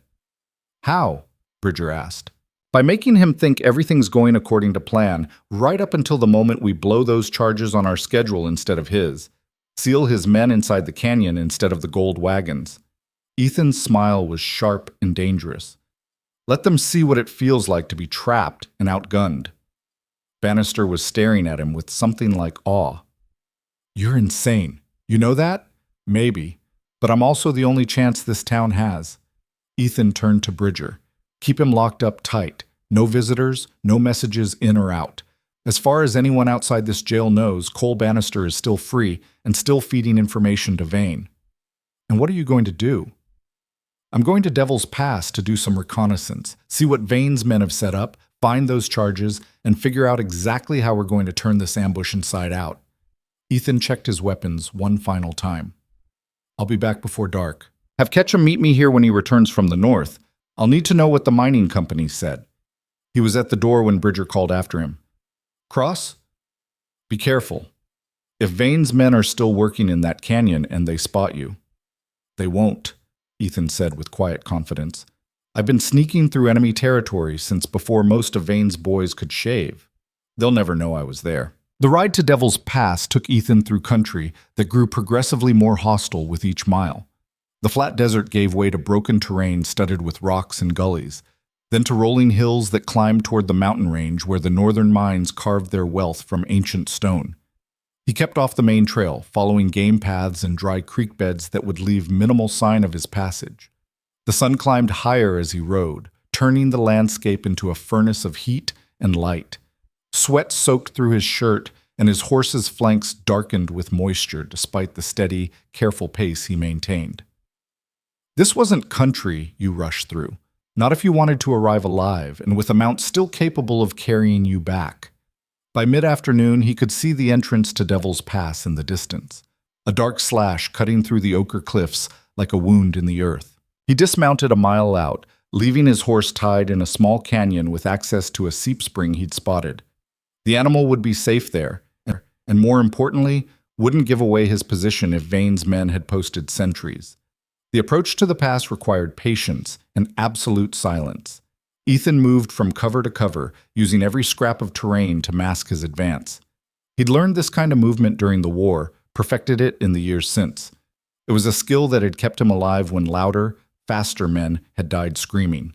How? Bridger asked. By making him think everything's going according to plan, right up until the moment we blow those charges on our schedule instead of his. Seal his men inside the canyon instead of the gold wagons. Ethan's smile was sharp and dangerous. Let them see what it feels like to be trapped and outgunned. Bannister was staring at him with something like awe. You're insane. You know that? Maybe. But I'm also the only chance this town has. Ethan turned to Bridger. Keep him locked up tight. No visitors, no messages in or out. As far as anyone outside this jail knows, Cole Bannister is still free and still feeding information to Vane. And what are you going to do? I'm going to Devil's Pass to do some reconnaissance, see what Vane's men have set up, find those charges, and figure out exactly how we're going to turn this ambush inside out. Ethan checked his weapons one final time. I'll be back before dark. Have Ketchum meet me here when he returns from the north. I'll need to know what the mining company said. He was at the door when Bridger called after him. Cross? Be careful. If Vane's men are still working in that canyon and they spot you. They won't, Ethan said with quiet confidence. I've been sneaking through enemy territory since before most of Vane's boys could shave. They'll never know I was there. The ride to Devil's Pass took Ethan through country that grew progressively more hostile with each mile. The flat desert gave way to broken terrain studded with rocks and gullies, then to rolling hills that climbed toward the mountain range where the northern mines carved their wealth from ancient stone. He kept off the main trail, following game paths and dry creek beds that would leave minimal sign of his passage. The sun climbed higher as he rode, turning the landscape into a furnace of heat and light. Sweat soaked through his shirt, and his horse's flanks darkened with moisture despite the steady, careful pace he maintained. This wasn't country you rushed through, not if you wanted to arrive alive and with a mount still capable of carrying you back. By mid-afternoon, he could see the entrance to Devil's Pass in the distance, a dark slash cutting through the ochre cliffs like a wound in the earth. He dismounted a mile out, leaving his horse tied in a small canyon with access to a seep spring he'd spotted. The animal would be safe there, and more importantly, wouldn't give away his position if Vane's men had posted sentries. The approach to the pass required patience and absolute silence. Ethan moved from cover to cover, using every scrap of terrain to mask his advance. He'd learned this kind of movement during the war, perfected it in the years since. It was a skill that had kept him alive when louder, faster men had died screaming.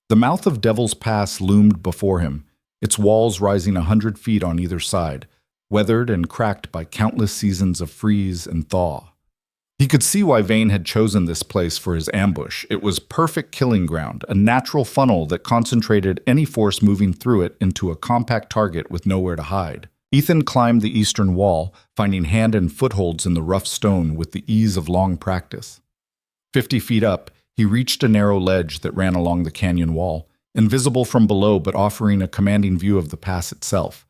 The mouth of Devil's Pass loomed before him, its walls rising 100 feet on either side, weathered and cracked by countless seasons of freeze and thaw. He could see why Vane had chosen this place for his ambush. It was perfect killing ground, a natural funnel that concentrated any force moving through it into a compact target with nowhere to hide. Ethan climbed the eastern wall, finding hand and footholds in the rough stone with the ease of long practice. 50 feet up, he reached a narrow ledge that ran along the canyon wall, invisible from below but offering a commanding view of the pass itself.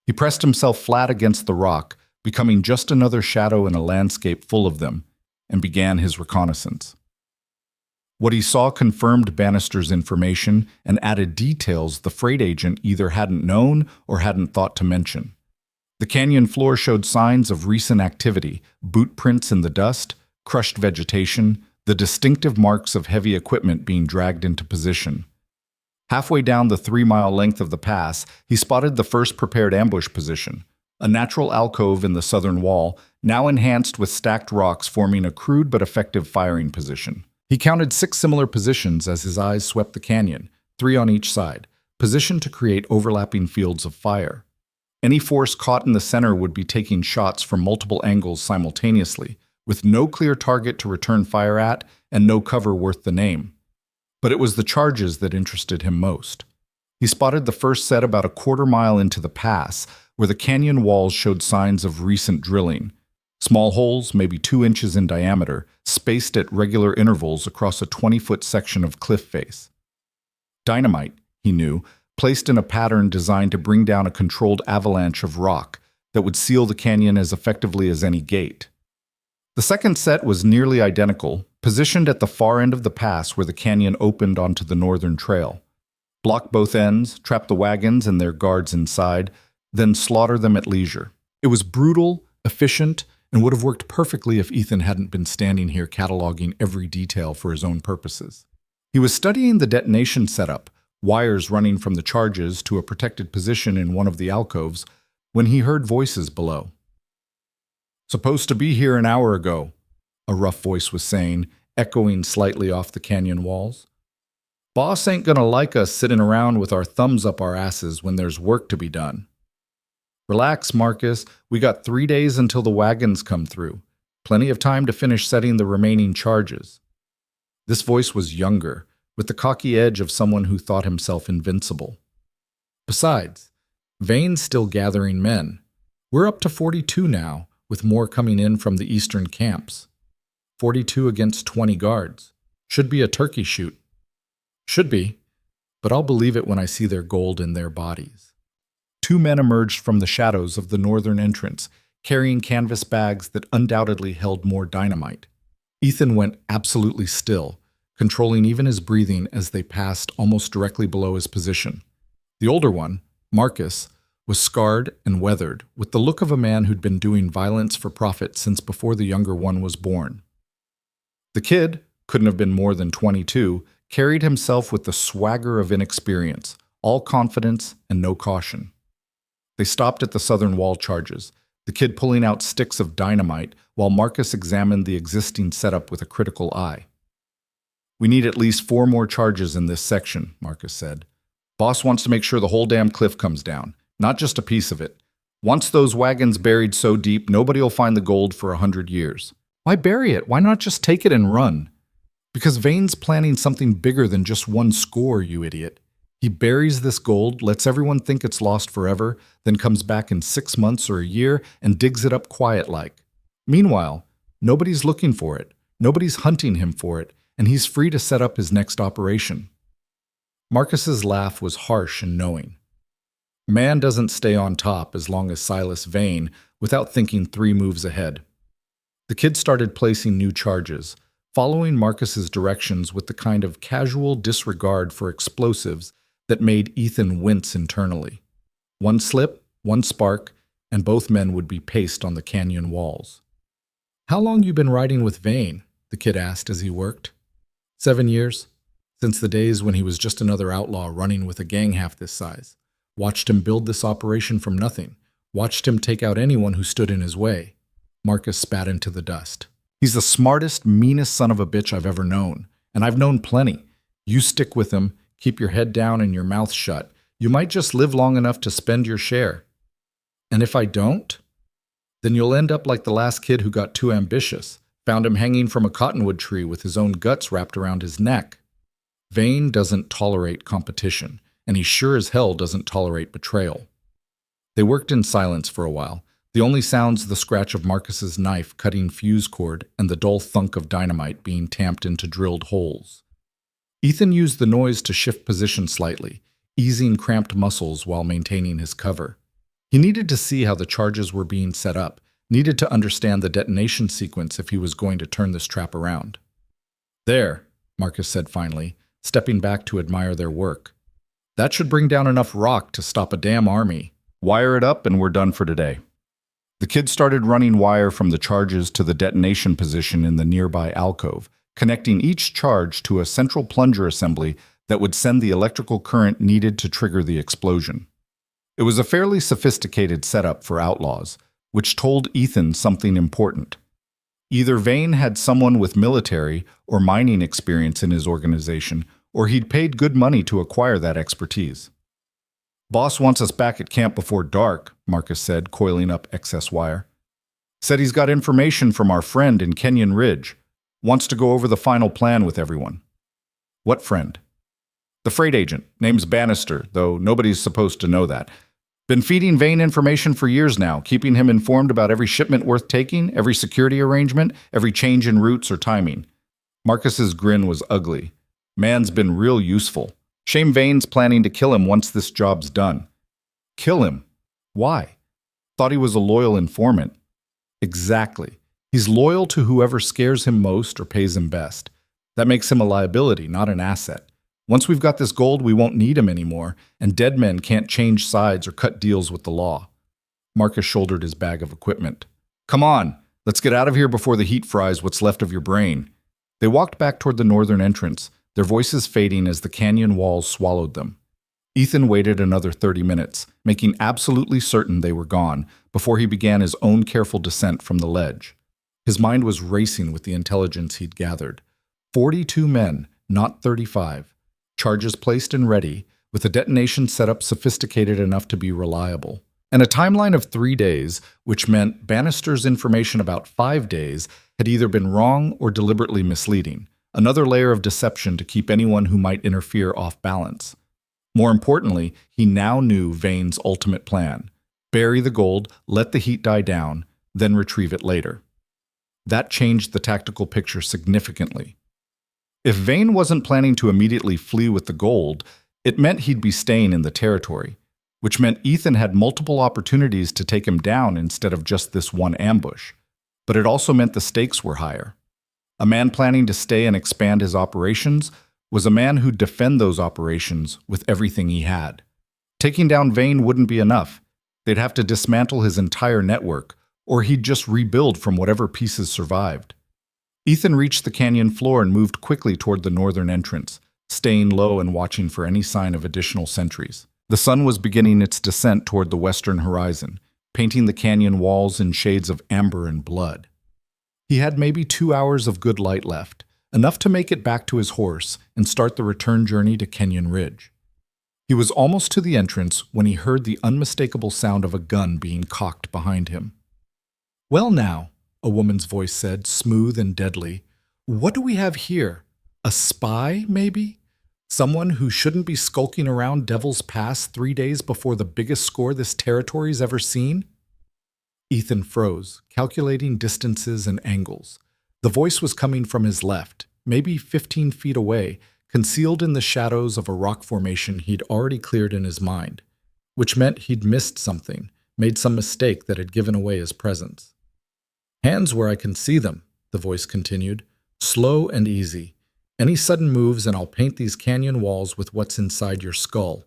He pressed himself flat against the rock, becoming just another shadow in a landscape full of them, and began his reconnaissance. What he saw confirmed Bannister's information and added details the freight agent either hadn't known or hadn't thought to mention. The canyon floor showed signs of recent activity, boot prints in the dust, crushed vegetation, the distinctive marks of heavy equipment being dragged into position. Halfway down the 3-mile length of the pass, he spotted the first prepared ambush position, a natural alcove in the southern wall, now enhanced with stacked rocks forming a crude but effective firing position. He counted 6 similar positions as his eyes swept the canyon, 3 on each side, positioned to create overlapping fields of fire. Any force caught in the center would be taking shots from multiple angles simultaneously, with no clear target to return fire at and no cover worth the name. But it was the charges that interested him most. He spotted the first set about a quarter-mile into the pass, where the canyon walls showed signs of recent drilling. Small holes, maybe 2 inches in diameter, spaced at regular intervals across a 20-foot section of cliff face. Dynamite, he knew, placed in a pattern designed to bring down a controlled avalanche of rock that would seal the canyon as effectively as any gate. The second set was nearly identical, positioned at the far end of the pass where the canyon opened onto the northern trail. Block both ends, trap the wagons and their guards inside, then slaughter them at leisure. It was brutal, efficient, and would have worked perfectly if Ethan hadn't been standing here cataloging every detail for his own purposes. He was studying the detonation setup, wires running from the charges to a protected position in one of the alcoves, when he heard voices below. "Supposed to be here an hour ago," a rough voice was saying, echoing slightly off the canyon walls. "Boss ain't gonna like us sitting around with our thumbs up our asses when there's work to be done. Relax, Marcus. We got 3 days until the wagons come through. Plenty of time to finish setting the remaining charges." This voice was younger, with the cocky edge of someone who thought himself invincible. Besides, Vane's still gathering men. We're up to 42 now, with more coming in from the eastern camps. 42 against 20 guards. Should be a turkey shoot. Should be, but I'll believe it when I see their gold in their bodies. 2 men emerged from the shadows of the northern entrance, carrying canvas bags that undoubtedly held more dynamite. Ethan went absolutely still, controlling even his breathing as they passed almost directly below his position. The older one, Marcus, was scarred and weathered, with the look of a man who'd been doing violence for profit since before the younger one was born. The kid, couldn't have been more than 22, carried himself with the swagger of inexperience, all confidence and no caution. They stopped at the southern wall charges, the kid pulling out sticks of dynamite while Marcus examined the existing setup with a critical eye. "We need at least 4 more charges in this section," Marcus said. "Boss wants to make sure the whole damn cliff comes down, not just a piece of it. Once those wagons buried so deep, nobody'll find the gold for 100 years. Why bury it? Why not just take it and run? Because Vane's planning something bigger than just one score, you idiot. He buries this gold, lets everyone think it's lost forever, then comes back in 6 months or a year and digs it up quiet-like. Meanwhile, nobody's looking for it, nobody's hunting him for it, and he's free to set up his next operation. Marcus's laugh was harsh and knowing. Man doesn't stay on top as long as Silas Vane without thinking 3 moves ahead. The kid started placing new charges, following Marcus's directions with the kind of casual disregard for explosives that made Ethan wince internally. One slip, one spark, and both men would be paced on the canyon walls. "How long you been riding with Vane?" the kid asked as he worked. 7 years, since the days when he was just another outlaw running with a gang half this size. Watched him build this operation from nothing. Watched him take out anyone who stood in his way. Marcus spat into the dust. "He's the smartest, meanest son of a bitch I've ever known. And I've known plenty. You stick with him, keep your head down and your mouth shut. You might just live long enough to spend your share. And if I don't? Then you'll end up like the last kid who got too ambitious. Found him hanging from a cottonwood tree with his own guts wrapped around his neck." Vane doesn't tolerate competition, and he sure as hell doesn't tolerate betrayal. They worked in silence for a while, the only sounds the scratch of Marcus's knife cutting fuse cord and the dull thunk of dynamite being tamped into drilled holes. Ethan used the noise to shift position slightly, easing cramped muscles while maintaining his cover. He needed to see how the charges were being set up, needed to understand the detonation sequence if he was going to turn this trap around. "There," Marcus said finally, stepping back to admire their work. "That should bring down enough rock to stop a damn army. Wire it up and we're done for today." The kid started running wire from the charges to the detonation position in the nearby alcove, connecting each charge to a central plunger assembly that would send the electrical current needed to trigger the explosion. It was a fairly sophisticated setup for outlaws, which told Ethan something important. Either Vane had someone with military or mining experience in his organization, or he'd paid good money to acquire that expertise. "Boss wants us back at camp before dark," Marcus said, coiling up excess wire. "Said he's got information from our friend in Kenyon Ridge. Wants to go over the final plan with everyone." "What friend?" "The freight agent. Name's Bannister, though nobody's supposed to know that. Been feeding Vane information for years now, keeping him informed about every shipment worth taking, every security arrangement, every change in routes or timing." Marcus's grin was ugly. "Man's been real useful. Shame Vane's planning to kill him once this job's done." "Kill him? Why? Thought he was a loyal informant." "Exactly. He's loyal to whoever scares him most or pays him best. That makes him a liability, not an asset. Once we've got this gold, we won't need him anymore, and dead men can't change sides or cut deals with the law." Marcus shouldered his bag of equipment. "Come on, let's get out of here before the heat fries what's left of your brain." They walked back toward the northern entrance, their voices fading as the canyon walls swallowed them. Ethan waited another 30 minutes, making absolutely certain they were gone, before he began his own careful descent from the ledge. His mind was racing with the intelligence he'd gathered. 42 men, not 35. Charges placed and ready, with a detonation setup sophisticated enough to be reliable. And a timeline of 3 days, which meant Bannister's information about 5 days had either been wrong or deliberately misleading. Another layer of deception to keep anyone who might interfere off balance. More importantly, he now knew Vane's ultimate plan. Bury the gold, let the heat die down, then retrieve it later. That changed the tactical picture significantly. If Vane wasn't planning to immediately flee with the gold, it meant he'd be staying in the territory, which meant Ethan had multiple opportunities to take him down instead of just this one ambush. But it also meant the stakes were higher. A man planning to stay and expand his operations was a man who'd defend those operations with everything he had. Taking down Vane wouldn't be enough. They'd have to dismantle his entire network, or he'd just rebuild from whatever pieces survived. Ethan reached the canyon floor and moved quickly toward the northern entrance, staying low and watching for any sign of additional sentries. The sun was beginning its descent toward the western horizon, painting the canyon walls in shades of amber and blood. He had maybe 2 hours of good light left, enough to make it back to his horse and start the return journey to Kenyon Ridge. He was almost to the entrance when he heard the unmistakable sound of a gun being cocked behind him. "Well now," a woman's voice said, smooth and deadly, "what do we have here? A spy, maybe? Someone who shouldn't be skulking around Devil's Pass 3 days before the biggest score this territory's ever seen?" Ethan froze, calculating distances and angles. The voice was coming from his left, maybe 15 feet away, concealed in the shadows of a rock formation he'd already cleared in his mind, which meant he'd missed something, made some mistake that had given away his presence. "Hands where I can see them," the voice continued, "slow and easy. Any sudden moves and I'll paint these canyon walls with what's inside your skull."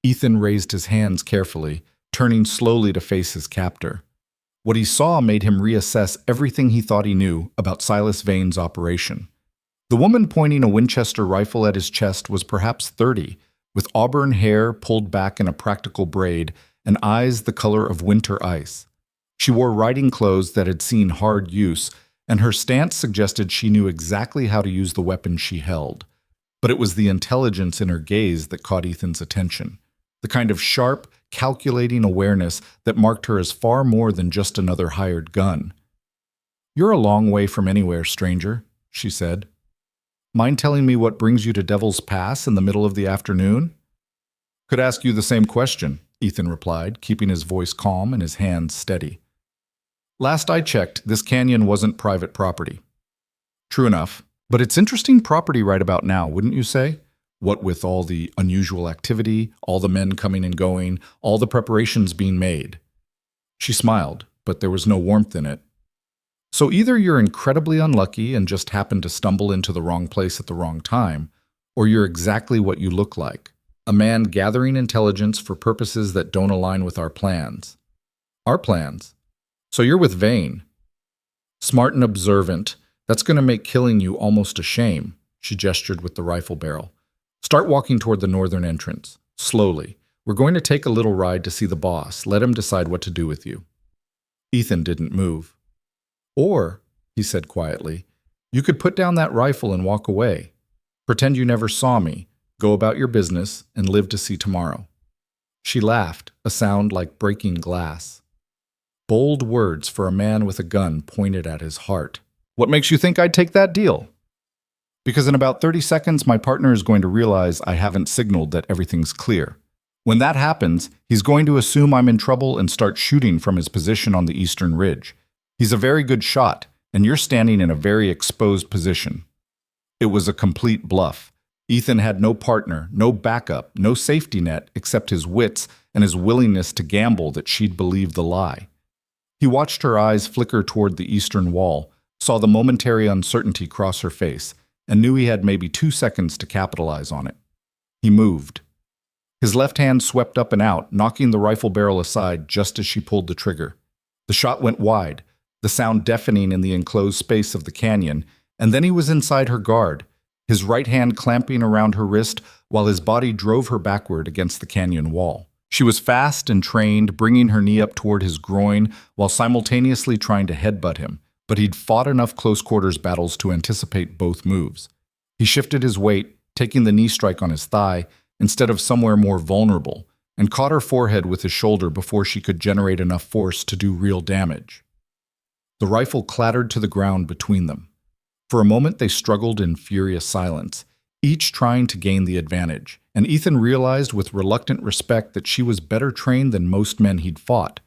Ethan raised his hands carefully, turning slowly to face his captor. What he saw made him reassess everything he thought he knew about Silas Vane's operation. The woman pointing a Winchester rifle at his chest was perhaps 30, with auburn hair pulled back in a practical braid and eyes the color of winter ice. She wore riding clothes that had seen hard use, and her stance suggested she knew exactly how to use the weapon she held. But it was the intelligence in her gaze that caught Ethan's attention, the kind of sharp, calculating awareness that marked her as far more than just another hired gun. "You're a long way from anywhere, stranger," she said. "Mind telling me what brings you to Devil's Pass in the middle of the afternoon?" "Could ask you the same question," Ethan replied, keeping his voice calm and his hands steady. "Last I checked, this canyon wasn't private property." "True enough, but it's interesting property right about now, wouldn't you say? What with all the unusual activity, all the men coming and going, all the preparations being made." She smiled, but there was no warmth in it. "So either you're incredibly unlucky and just happened to stumble into the wrong place at the wrong time, or you're exactly what you look like, a man gathering intelligence for purposes that don't align with our plans." "Our plans? So you're with Vane." "Smart and observant. That's going to make killing you almost a shame," she gestured with the rifle barrel. "Start walking toward the northern entrance. Slowly. We're going to take a little ride to see the boss. Let him decide what to do with you." Ethan didn't move. "Or," he said quietly, "you could put down that rifle and walk away. Pretend you never saw me, go about your business, and live to see tomorrow." She laughed, a sound like breaking glass. Bold words for a man with a gun pointed at his heart. "What makes you think I'd take that deal?" "Because in about 30 seconds, my partner is going to realize I haven't signaled that everything's clear. When that happens, he's going to assume I'm in trouble and start shooting from his position on the eastern ridge. He's a very good shot, and you're standing in a very exposed position." It was a complete bluff. Ethan had no partner, no backup, no safety net except his wits and his willingness to gamble that she'd believe the lie. He watched her eyes flicker toward the eastern wall, saw the momentary uncertainty cross her face, and knew he had maybe 2 seconds to capitalize on it. He moved. His left hand swept up and out, knocking the rifle barrel aside just as she pulled the trigger. The shot went wide, the sound deafening in the enclosed space of the canyon, and then he was inside her guard, his right hand clamping around her wrist while his body drove her backward against the canyon wall. She was fast and trained, bringing her knee up toward his groin while simultaneously trying to headbutt him, but he'd fought enough close-quarters battles to anticipate both moves. He shifted his weight, taking the knee strike on his thigh instead of somewhere more vulnerable, and caught her forehead with his shoulder before she could generate enough force to do real damage. The rifle clattered to the ground between them. For a moment they struggled in furious silence, each trying to gain the advantage, and Ethan realized with reluctant respect that she was better trained than most men he'd fought.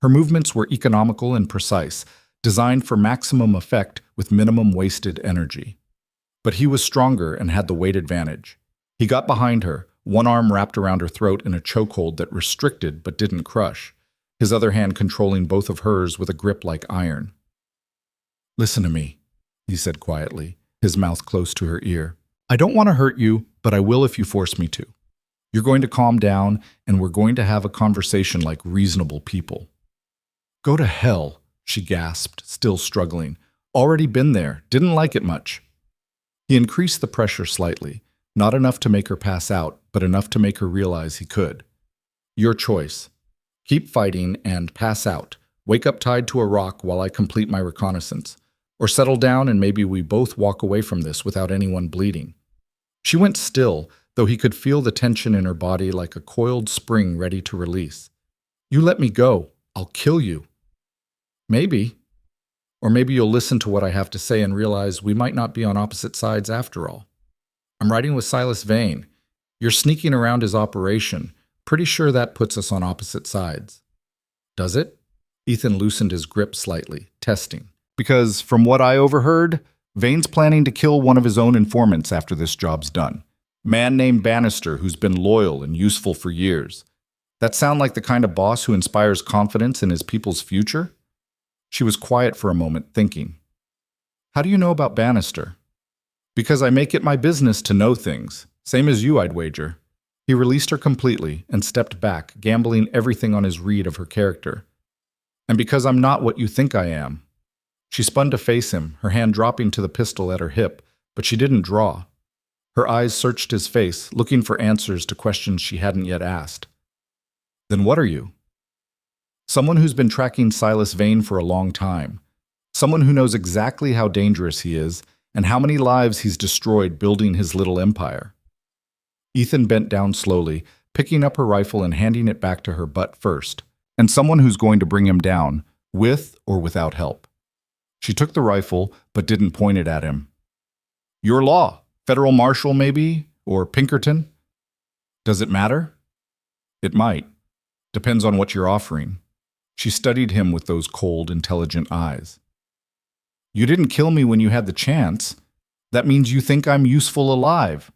Her movements were economical and precise, designed for maximum effect with minimum wasted energy. But he was stronger and had the weight advantage. He got behind her, one arm wrapped around her throat in a chokehold that restricted but didn't crush, his other hand controlling both of hers with a grip like iron. "Listen to me," he said quietly, his mouth close to her ear. "I don't want to hurt you, but I will if you force me to. You're going to calm down, and we're going to have a conversation like reasonable people." "Go to hell," she gasped, still struggling. "Already been there, didn't like it much." He increased the pressure slightly, not enough to make her pass out, but enough to make her realize he could. "Your choice. Keep fighting and pass out. Wake up tied to a rock while I complete my reconnaissance. Or settle down and maybe we both walk away from this without anyone bleeding." She went still, though he could feel the tension in her body like a coiled spring ready to release. "You let me go. I'll kill you." "Maybe. Or maybe you'll listen to what I have to say and realize we might not be on opposite sides after all. I'm riding with Silas Vane. You're sneaking around his operation. Pretty sure that puts us on opposite sides." "Does it?" Ethan loosened his grip slightly, testing. "Because, from what I overheard, Vane's planning to kill one of his own informants after this job's done. Man named Bannister, who's been loyal and useful for years. That sound like the kind of boss who inspires confidence in his people's future?" She was quiet for a moment, thinking. "How do you know about Bannister?" "Because I make it my business to know things. Same as you, I'd wager." He released her completely and stepped back, gambling everything on his read of her character. "And because I'm not what you think I am." She spun to face him, her hand dropping to the pistol at her hip, but she didn't draw. Her eyes searched his face, looking for answers to questions she hadn't yet asked. "Then what are you?" "Someone who's been tracking Silas Vane for a long time. Someone who knows exactly how dangerous he is and how many lives he's destroyed building his little empire." Ethan bent down slowly, picking up her rifle and handing it back to her butt first. "And someone who's going to bring him down, with or without help." She took the rifle, but didn't point it at him. "Your law. Federal Marshal, maybe? Or Pinkerton?" "Does it matter?" "It might. Depends on what you're offering." She studied him with those cold, intelligent eyes. "You didn't kill me when you had the chance. That means you think I'm useful alive.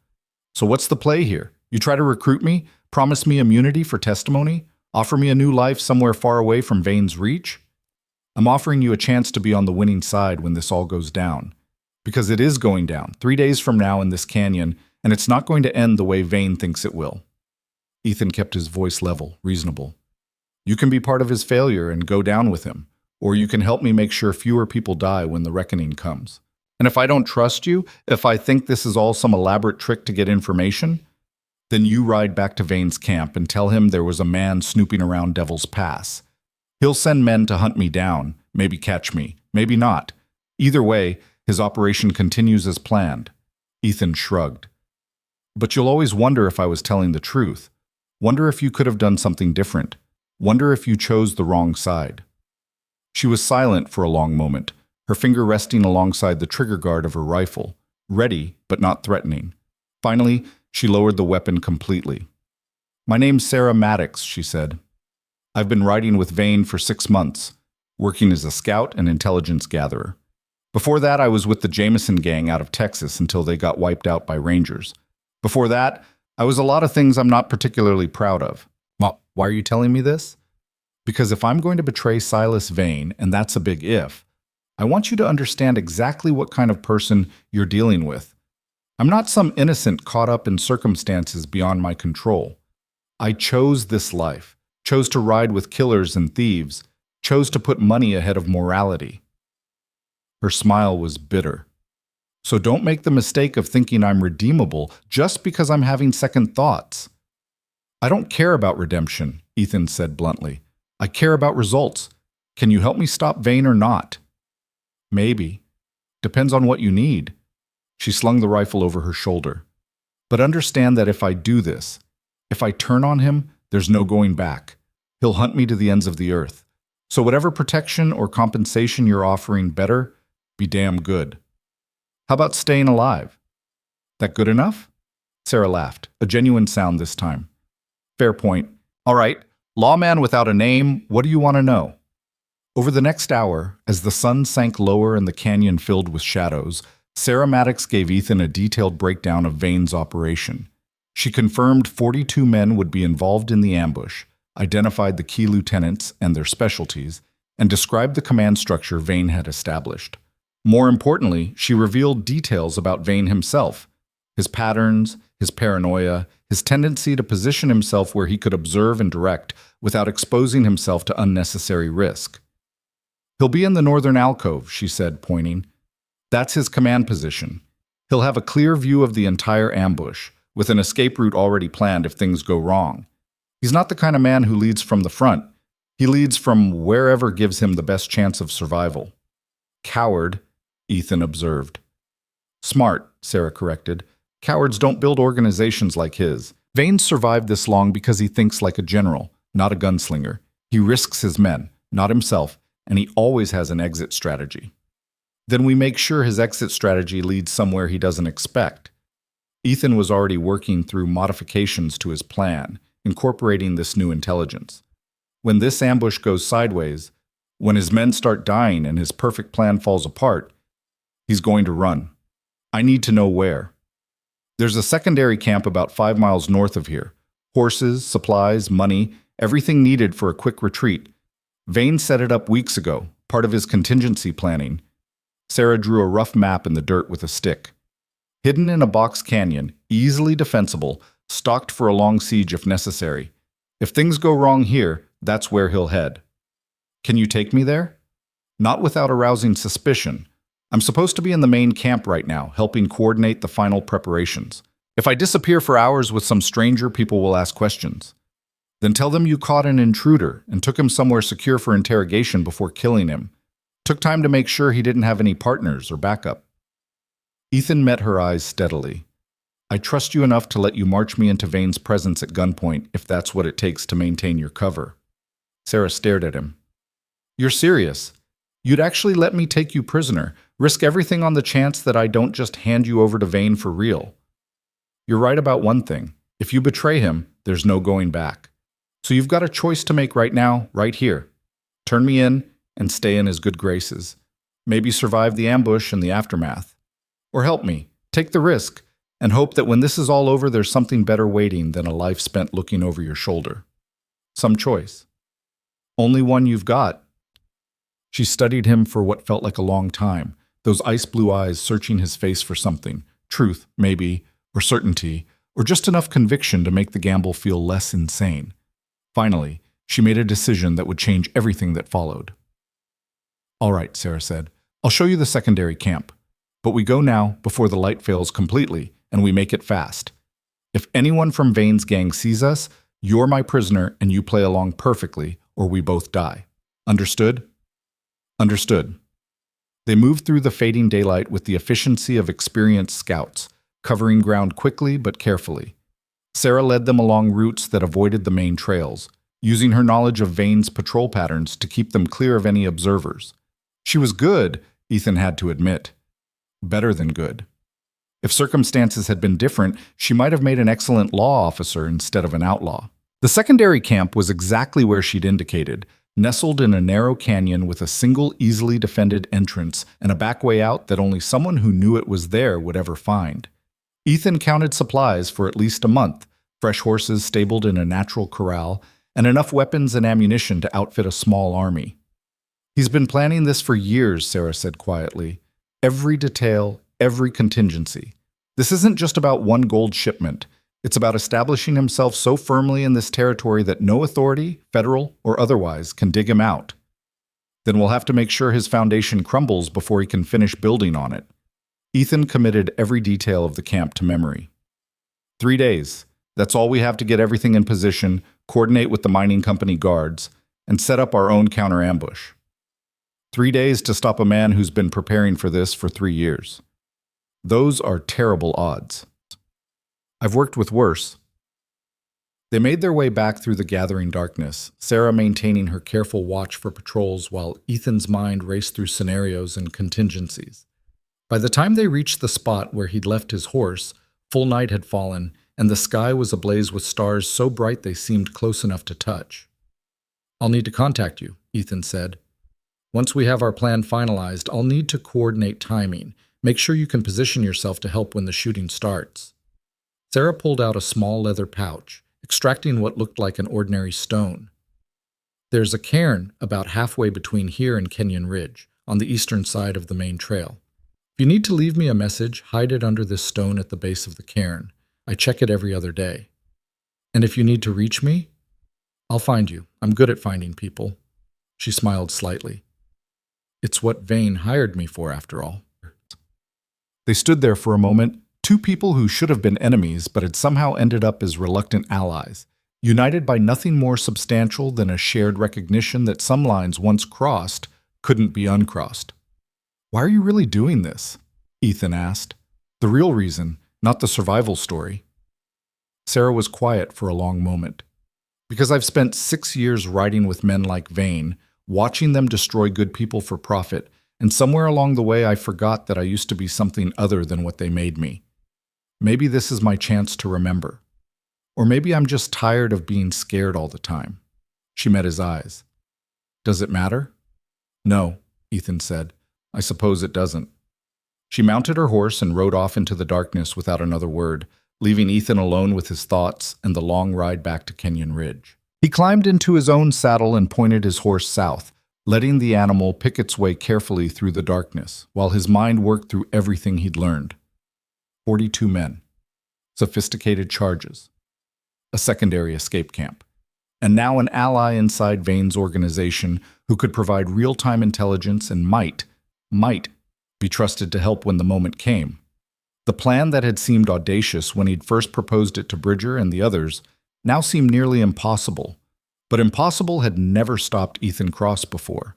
So what's the play here? You try to recruit me, promise me immunity for testimony, offer me a new life somewhere far away from Vane's reach? I'm offering you a chance to be on the winning side when this all goes down. Because it is going down, 3 days from now in this canyon, and it's not going to end the way Vane thinks it will." Ethan kept his voice level, reasonable. "You can be part of his failure and go down with him, or you can help me make sure fewer people die when the reckoning comes. And if I don't trust you, if I think this is all some elaborate trick to get information, then you ride back to Vane's camp and tell him there was a man snooping around Devil's Pass. He'll send men to hunt me down, maybe catch me, maybe not. Either way, his operation continues as planned." Ethan shrugged. "But you'll always wonder if I was telling the truth. Wonder if you could have done something different. Wonder if you chose the wrong side." She was silent for a long moment, her finger resting alongside the trigger guard of her rifle, ready but not threatening. Finally, she lowered the weapon completely. "My name's Sarah Maddox," she said. "I've been riding with Vane for 6 months, working as a scout and intelligence gatherer. Before that, I was with the Jameson gang out of Texas until they got wiped out by Rangers. Before that, I was a lot of things I'm not particularly proud of." "Well, why are you telling me this?" "Because if I'm going to betray Silas Vane, and that's a big if, I want you to understand exactly what kind of person you're dealing with. I'm not some innocent caught up in circumstances beyond my control. I chose this life, chose to ride with killers and thieves, chose to put money ahead of morality." Her smile was bitter. "So don't make the mistake of thinking I'm redeemable just because I'm having second thoughts." "I don't care about redemption," Ethan said bluntly. "I care about results. Can you help me stop Vane or not?" "Maybe. Depends on what you need." She slung the rifle over her shoulder. "But understand that if I do this, if I turn on him, there's no going back. He'll hunt me to the ends of the earth. So whatever protection or compensation you're offering, better be damn good. How about staying alive? That good enough?" Sarah laughed, a genuine sound this time. "Fair point. All right, lawman without a name, what do you want to know?" Over the next hour, as the sun sank lower and the canyon filled with shadows, Sarah Maddox gave Ethan a detailed breakdown of Vane's operation. She confirmed 42 men would be involved in the ambush, identified the key lieutenants and their specialties, and described the command structure Vane had established. More importantly, she revealed details about Vane himself, his patterns, his paranoia, his tendency to position himself where he could observe and direct without exposing himself to unnecessary risk. "He'll be in the northern alcove," she said, pointing. "That's his command position. He'll have a clear view of the entire ambush, with an escape route already planned if things go wrong. He's not the kind of man who leads from the front. He leads from wherever gives him the best chance of survival." "Coward," Ethan observed. "Smart," Sarah corrected. Cowards don't build organizations like his. Vane survived this long because he thinks like a general, not a gunslinger. He risks his men, not himself, and he always has an exit strategy. Then we make sure his exit strategy leads somewhere he doesn't expect. Ethan was already working through modifications to his plan, incorporating this new intelligence. When this ambush goes sideways, when his men start dying and his perfect plan falls apart, he's going to run. I need to know where. There's a secondary camp about 5 miles north of here. Horses, supplies, money, everything needed for a quick retreat. Vane set it up weeks ago, part of his contingency planning. Sarah drew a rough map in the dirt with a stick. Hidden in a box canyon, easily defensible, stocked for a long siege if necessary. If things go wrong here, that's where he'll head. Can you take me there? Not without arousing suspicion. I'm supposed to be in the main camp right now, helping coordinate the final preparations. If I disappear for hours with some stranger, people will ask questions. Then tell them you caught an intruder and took him somewhere secure for interrogation before killing him. Took time to make sure he didn't have any partners or backup. Ethan met her eyes steadily. I trust you enough to let you march me into Vane's presence at gunpoint if that's what it takes to maintain your cover. Sarah stared at him. You're serious? You'd actually let me take you prisoner, risk everything on the chance that I don't just hand you over to Vane for real. You're right about one thing. If you betray him, there's no going back. So you've got a choice to make right now, right here. Turn me in and stay in his good graces. Maybe survive the ambush and the aftermath. Or help me, take the risk, and hope that when this is all over there's something better waiting than a life spent looking over your shoulder. Some choice. Only one you've got. She studied him for what felt like a long time, those ice-blue eyes searching his face for something, truth, maybe, or certainty, or just enough conviction to make the gamble feel less insane. Finally, she made a decision that would change everything that followed. All right, Sarah said. I'll show you the secondary camp. But we go now before the light fails completely, and we make it fast. If anyone from Vane's gang sees us, you're my prisoner and you play along perfectly, or we both die. Understood? Understood. They moved through the fading daylight with the efficiency of experienced scouts, covering ground quickly but carefully. Sarah led them along routes that avoided the main trails, using her knowledge of Vane's patrol patterns to keep them clear of any observers. She was good, Ethan had to admit. Better than good. If circumstances had been different, she might have made an excellent law officer instead of an outlaw. The secondary camp was exactly where she'd indicated, nestled in a narrow canyon with a single easily defended entrance and a back way out that only someone who knew it was there would ever find. Ethan counted supplies for at least a month, fresh horses stabled in a natural corral, and enough weapons and ammunition to outfit a small army. He's been planning this for years, Sarah said quietly. Every detail, every contingency. This isn't just about one gold shipment. It's about establishing himself so firmly in this territory that no authority, federal or otherwise, can dig him out. Then we'll have to make sure his foundation crumbles before he can finish building on it. Ethan committed every detail of the camp to memory. 3 days. That's all we have to get everything in position, coordinate with the mining company guards, and set up our own counter-ambush. 3 days to stop a man who's been preparing for this for 3 years. Those are terrible odds. I've worked with worse. They made their way back through the gathering darkness, Sarah maintaining her careful watch for patrols while Ethan's mind raced through scenarios and contingencies. By the time they reached the spot where he'd left his horse, full night had fallen, and the sky was ablaze with stars so bright they seemed close enough to touch. I'll need to contact you, Ethan said. Once we have our plan finalized, I'll need to coordinate timing. Make sure you can position yourself to help when the shooting starts. Sarah pulled out a small leather pouch, extracting what looked like an ordinary stone. There's a cairn about halfway between here and Kenyon Ridge, on the eastern side of the main trail. If you need to leave me a message, hide it under this stone at the base of the cairn. I check it every other day. And if you need to reach me, I'll find you. I'm good at finding people. She smiled slightly. It's what Vane hired me for, after all. They stood there for a moment, two people who should have been enemies but had somehow ended up as reluctant allies, united by nothing more substantial than a shared recognition that some lines once crossed couldn't be uncrossed. Why are you really doing this? Ethan asked. The real reason not the survival story. Sarah was quiet for a long moment. Because I've spent 6 years riding with men like Vane, watching them destroy good people for profit, and somewhere along the way I forgot that I used to be something other than what they made me. Maybe this is my chance to remember. Or maybe I'm just tired of being scared all the time. She met his eyes. Does it matter? No, Ethan said. I suppose it doesn't. She mounted her horse and rode off into the darkness without another word, leaving Ethan alone with his thoughts and the long ride back to Kenyon Ridge. He climbed into his own saddle and pointed his horse south, letting the animal pick its way carefully through the darkness, while his mind worked through everything he'd learned. 42 men. Sophisticated charges. A secondary escape camp. And now an ally inside Vane's organization who could provide real-time intelligence and might be trusted to help when the moment came. The plan that had seemed audacious when he'd first proposed it to Bridger and the others now seemed nearly impossible. But impossible had never stopped Ethan Cross before.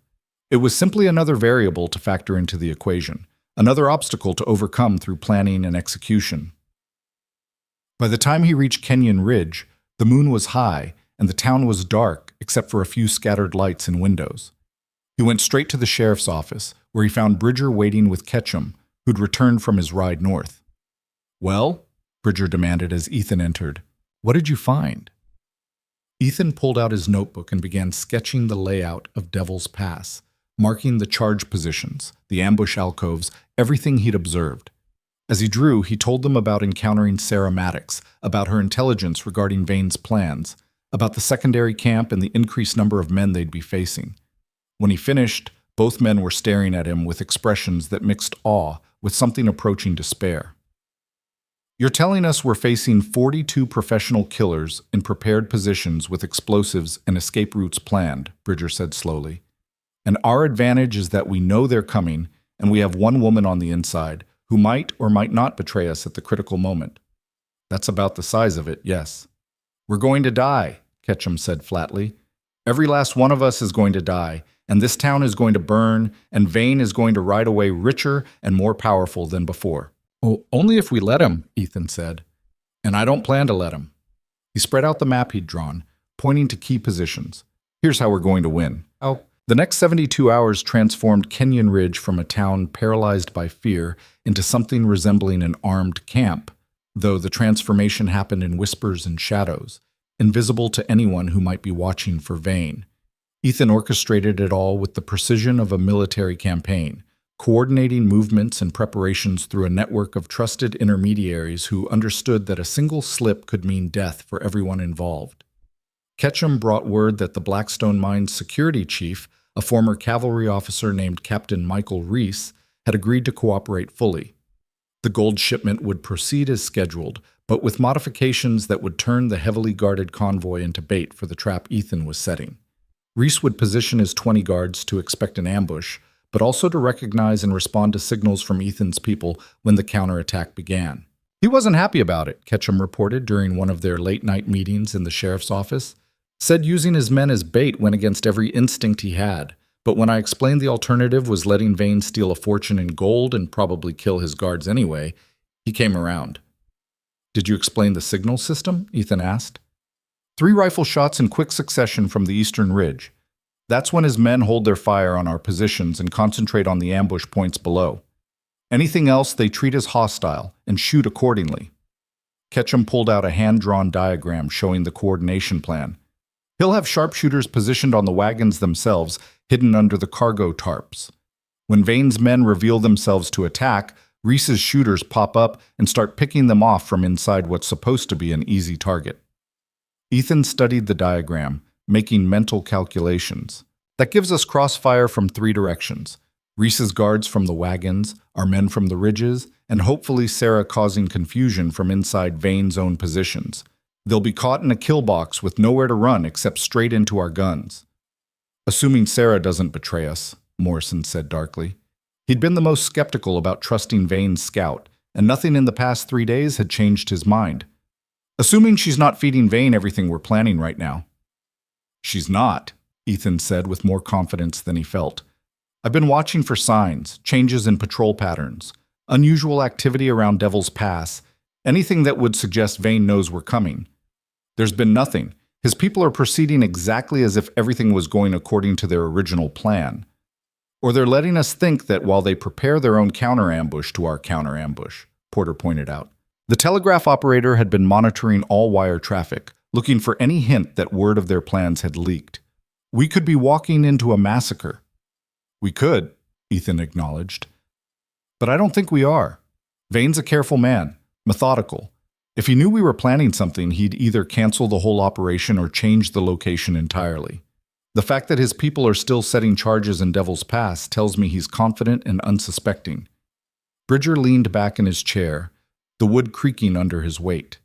It was simply another variable to factor into the equation, another obstacle to overcome through planning and execution. By the time he reached Kenyon Ridge, the moon was high and the town was dark except for a few scattered lights in windows. He went straight to the sheriff's office, where he found Bridger waiting with Ketchum, who'd returned from his ride north. "Well?" Bridger demanded as Ethan entered. "What did you find?" Ethan pulled out his notebook and began sketching the layout of Devil's Pass, marking the charge positions, the ambush alcoves, everything he'd observed. As he drew, he told them about encountering Sarah Maddox, about her intelligence regarding Vane's plans, about the secondary camp and the increased number of men they'd be facing. When he finished, both men were staring at him with expressions that mixed awe with something approaching despair. "You're telling us we're facing 42 professional killers in prepared positions with explosives and escape routes planned," Bridger said slowly. "And our advantage is that we know they're coming, and we have one woman on the inside who might or might not betray us at the critical moment. That's about the size of it, yes." "We're going to die," Ketchum said flatly. "Every last one of us is going to die, and this town is going to burn, and Vane is going to ride away richer and more powerful than before." "Oh, only if we let him," Ethan said. "And I don't plan to let him." He spread out the map he'd drawn, pointing to key positions. "Here's how we're going to win." The next 72 hours transformed Kenyon Ridge from a town paralyzed by fear into something resembling an armed camp, though the transformation happened in whispers and shadows, invisible to anyone who might be watching for Vane. Ethan orchestrated it all with the precision of a military campaign, coordinating movements and preparations through a network of trusted intermediaries who understood that a single slip could mean death for everyone involved. Ketchum brought word that the Blackstone Mines security chief, a former cavalry officer named Captain Michael Reese, had agreed to cooperate fully. The gold shipment would proceed as scheduled, but with modifications that would turn the heavily guarded convoy into bait for the trap Ethan was setting. Reese would position his 20 guards to expect an ambush, but also to recognize and respond to signals from Ethan's people when the counterattack began. He wasn't happy about it, Ketchum reported during one of their late-night meetings in the sheriff's office. Said using his men as bait went against every instinct he had, but when I explained the alternative was letting Vane steal a fortune in gold and probably kill his guards anyway, he came around. "Did you explain the signal system?" Ethan asked. 3 rifle shots in quick succession from the eastern ridge. That's when his men hold their fire on our positions and concentrate on the ambush points below. Anything else they treat as hostile and shoot accordingly. Ketchum pulled out a hand-drawn diagram showing the coordination plan. He'll have sharpshooters positioned on the wagons themselves, hidden under the cargo tarps. When Vane's men reveal themselves to attack, Reese's shooters pop up and start picking them off from inside what's supposed to be an easy target. Ethan studied the diagram, making mental calculations. That gives us crossfire from 3 directions. Reese's guards from the wagons, our men from the ridges, and hopefully Sarah causing confusion from inside Vane's own positions. They'll be caught in a kill box with nowhere to run except straight into our guns. "Assuming Sarah doesn't betray us," Morrison said darkly. He'd been the most skeptical about trusting Vane's scout, and nothing in the past 3 days had changed his mind. "Assuming she's not feeding Vane everything we're planning right now." "She's not," Ethan said with more confidence than he felt. "I've been watching for signs, changes in patrol patterns, unusual activity around Devil's Pass, Anything that would suggest Vane knows we're coming. There's been nothing. His people are proceeding exactly as if everything was going according to their original plan. Or they're letting us think that while they prepare their own counter-ambush to our counter-ambush, Porter pointed out. The telegraph operator had been monitoring all wire traffic, looking for any hint that word of their plans had leaked. We could be walking into a massacre. We could, Ethan acknowledged. But I don't think we are. Vane's a careful man, methodical. If he knew we were planning something, he'd either cancel the whole operation or change the location entirely. The fact that his people are still setting charges in Devil's Pass tells me he's confident and unsuspecting. Bridger leaned back in his chair, the wood creaking under his weight.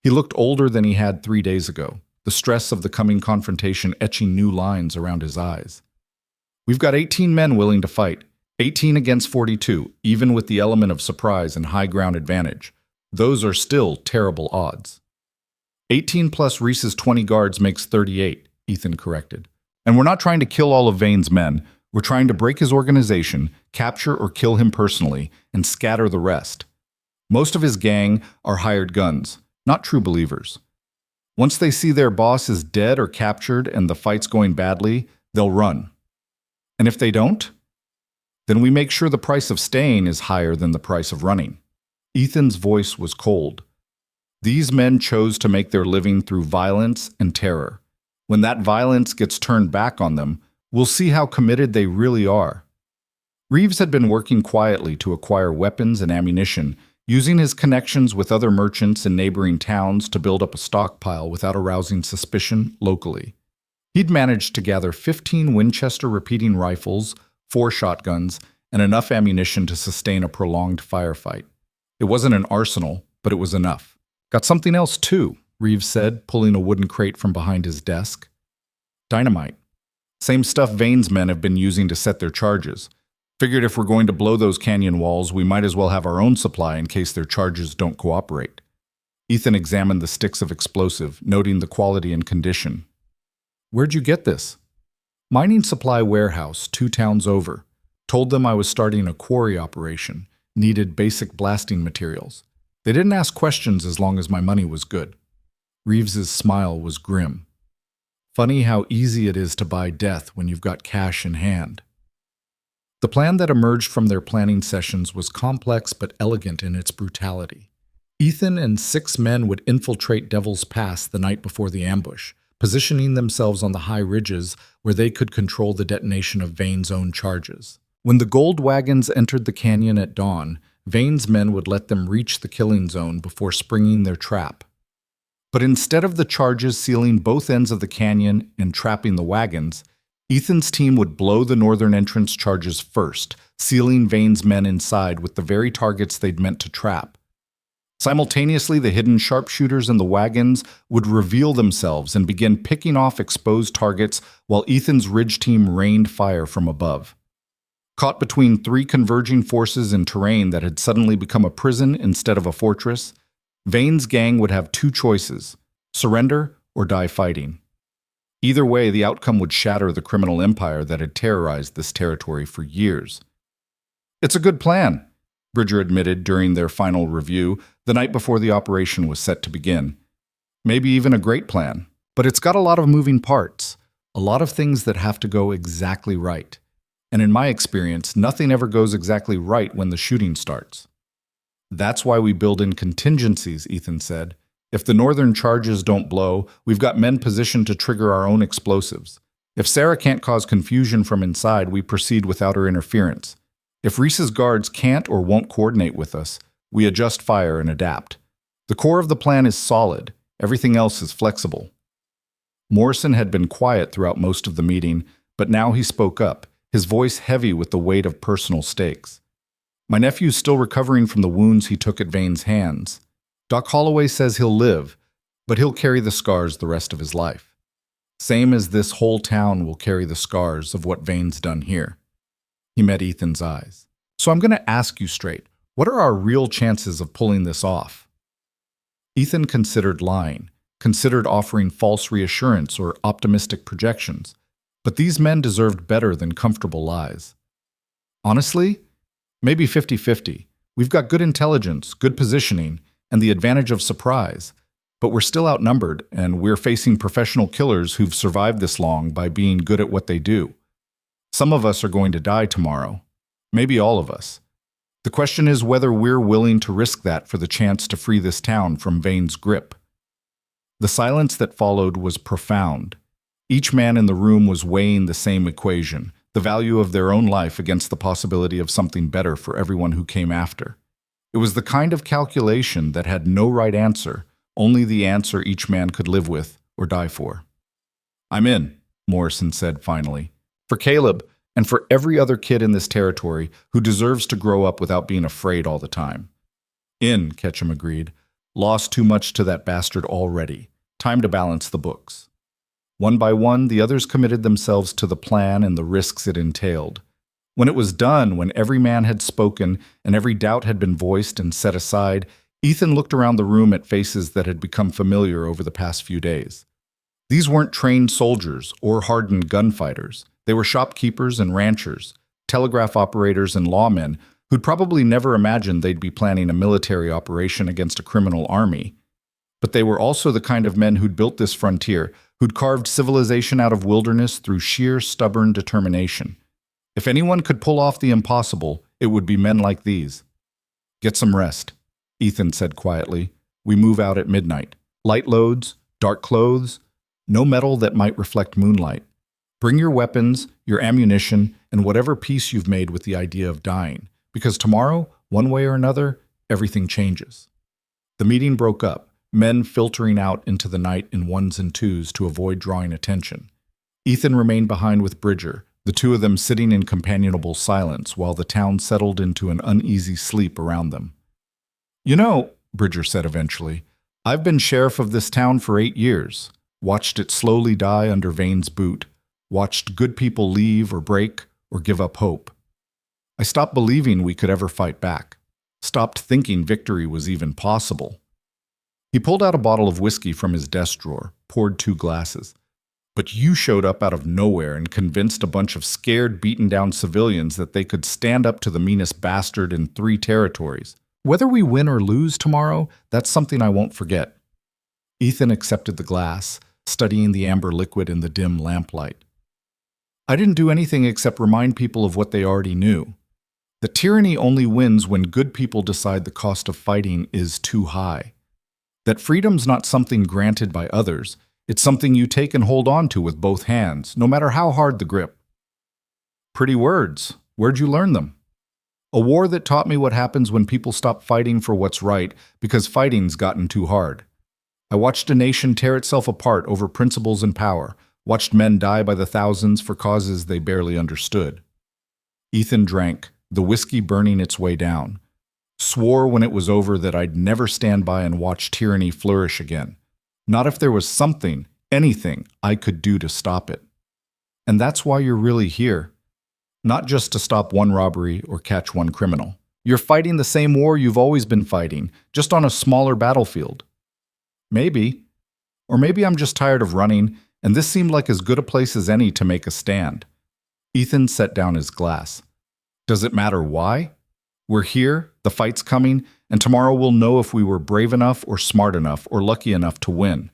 He looked older than he had 3 days ago, the stress of the coming confrontation etching new lines around his eyes. We've got 18 men willing to fight, 18 against 42, even with the element of surprise and high ground advantage. Those are still terrible odds. 18 plus Reese's 20 guards makes 38, Ethan corrected. And we're not trying to kill all of Vane's men. We're trying to break his organization, capture or kill him personally, and scatter the rest. Most of his gang are hired guns, not true believers. Once they see their boss is dead or captured and the fight's going badly, they'll run. And if they don't, then we make sure the price of staying is higher than the price of running. Ethan's voice was cold. These men chose to make their living through violence and terror. When that violence gets turned back on them, we'll see how committed they really are. Reeves had been working quietly to acquire weapons and ammunition, using his connections with other merchants in neighboring towns to build up a stockpile without arousing suspicion locally. He'd managed to gather 15 Winchester repeating rifles, 4 shotguns, and enough ammunition to sustain a prolonged firefight. It wasn't an arsenal, but it was enough. Got something else too, Reeves said, pulling a wooden crate from behind his desk. Dynamite. Same stuff Vane's men have been using to set their charges. Figured if we're going to blow those canyon walls, we might as well have our own supply in case their charges don't cooperate. Ethan examined the sticks of explosive, noting the quality and condition. Where'd you get this? Mining supply warehouse 2 towns over. Told them I was starting a quarry operation. Needed basic blasting materials. They didn't ask questions as long as my money was good. Reeves's smile was grim. Funny how easy it is to buy death when you've got cash in hand. The plan that emerged from their planning sessions was complex but elegant in its brutality. Ethan and 6 men would infiltrate Devil's Pass the night before the ambush, positioning themselves on the high ridges where they could control the detonation of Vane's own charges. When the gold wagons entered the canyon at dawn, Vane's men would let them reach the killing zone before springing their trap. But instead of the charges sealing both ends of the canyon and trapping the wagons, Ethan's team would blow the northern entrance charges first, sealing Vane's men inside with the very targets they'd meant to trap. Simultaneously, the hidden sharpshooters in the wagons would reveal themselves and begin picking off exposed targets while Ethan's ridge team rained fire from above. Caught between 3 converging forces in terrain that had suddenly become a prison instead of a fortress, Vane's gang would have 2 choices: surrender or die fighting. Either way, the outcome would shatter the criminal empire that had terrorized this territory for years. It's a good plan, Bridger admitted during their final review the night before the operation was set to begin. Maybe even a great plan, but it's got a lot of moving parts, a lot of things that have to go exactly right. And in my experience, nothing ever goes exactly right when the shooting starts. That's why we build in contingencies, Ethan said. If the northern charges don't blow, we've got men positioned to trigger our own explosives. If Sarah can't cause confusion from inside, we proceed without her interference. If Reese's guards can't or won't coordinate with us, we adjust fire and adapt. The core of the plan is solid. Everything else is flexible. Morrison had been quiet throughout most of the meeting, but now he spoke up, his voice heavy with the weight of personal stakes. My nephew's still recovering from the wounds he took at Vane's hands. Doc Holloway says he'll live, but he'll carry the scars the rest of his life. Same as this whole town will carry the scars of what Vane's done here. He met Ethan's eyes. So I'm going to ask you straight, what are our real chances of pulling this off? Ethan considered lying, considered offering false reassurance or optimistic projections, but these men deserved better than comfortable lies. Honestly, maybe 50-50. We've got good intelligence, good positioning, and the advantage of surprise. But we're still outnumbered, and we're facing professional killers who've survived this long by being good at what they do. Some of us are going to die tomorrow. Maybe all of us. The question is whether we're willing to risk that for the chance to free this town from Vane's grip. The silence that followed was profound. Each man in the room was weighing the same equation, the value of their own life against the possibility of something better for everyone who came after. It was the kind of calculation that had no right answer, only the answer each man could live with or die for. "I'm in," Morrison said finally. "For Caleb, and for every other kid in this territory who deserves to grow up without being afraid all the time." "In," Ketchum agreed. "Lost too much to that bastard already. Time to balance the books." One by one, the others committed themselves to the plan and the risks it entailed. When it was done, when every man had spoken and every doubt had been voiced and set aside, Ethan looked around the room at faces that had become familiar over the past few days. These weren't trained soldiers or hardened gunfighters. They were shopkeepers and ranchers, telegraph operators and lawmen who'd probably never imagined they'd be planning a military operation against a criminal army. But they were also the kind of men who'd built this frontier, who'd carved civilization out of wilderness through sheer stubborn determination. If anyone could pull off the impossible, it would be men like these. "Get some rest," Ethan said quietly. "We move out at midnight. Light loads, dark clothes, no metal that might reflect moonlight. Bring your weapons, your ammunition, and whatever peace you've made with the idea of dying, because tomorrow, one way or another, everything changes." The meeting broke up, men filtering out into the night in ones and twos to avoid drawing attention. Ethan remained behind with Bridger, the two of them sitting in companionable silence while the town settled into an uneasy sleep around them. "You know," Bridger said eventually, "I've been sheriff of this town for 8 years, watched it slowly die under Vane's boot, watched good people leave or break or give up hope. I stopped believing we could ever fight back, stopped thinking victory was even possible." He pulled out a bottle of whiskey from his desk drawer, poured 2 glasses. "But you showed up out of nowhere and convinced a bunch of scared, beaten-down civilians that they could stand up to the meanest bastard in 3 territories. Whether we win or lose tomorrow, that's something I won't forget." Ethan accepted the glass, studying the amber liquid in the dim lamplight. "I didn't do anything except remind people of what they already knew. That tyranny only wins when good people decide the cost of fighting is too high. That freedom's not something granted by others, it's something you take and hold on to with both hands, no matter how hard the grip." "Pretty words. Where'd you learn them?" "A war that taught me what happens when people stop fighting for what's right because fighting's gotten too hard. I watched a nation tear itself apart over principles and power, watched men die by the thousands for causes they barely understood." Ethan drank, the whiskey burning its way down. "Swore when it was over that I'd never stand by and watch tyranny flourish again. Not if there was something, anything, I could do to stop it. And that's why you're really here. Not just to stop one robbery or catch one criminal. You're fighting the same war you've always been fighting, just on a smaller battlefield." "Maybe. Or maybe I'm just tired of running, and this seemed like as good a place as any to make a stand." Ethan set down his glass. "Does it matter why? We're here, the fight's coming, and tomorrow we'll know if we were brave enough or smart enough or lucky enough to win."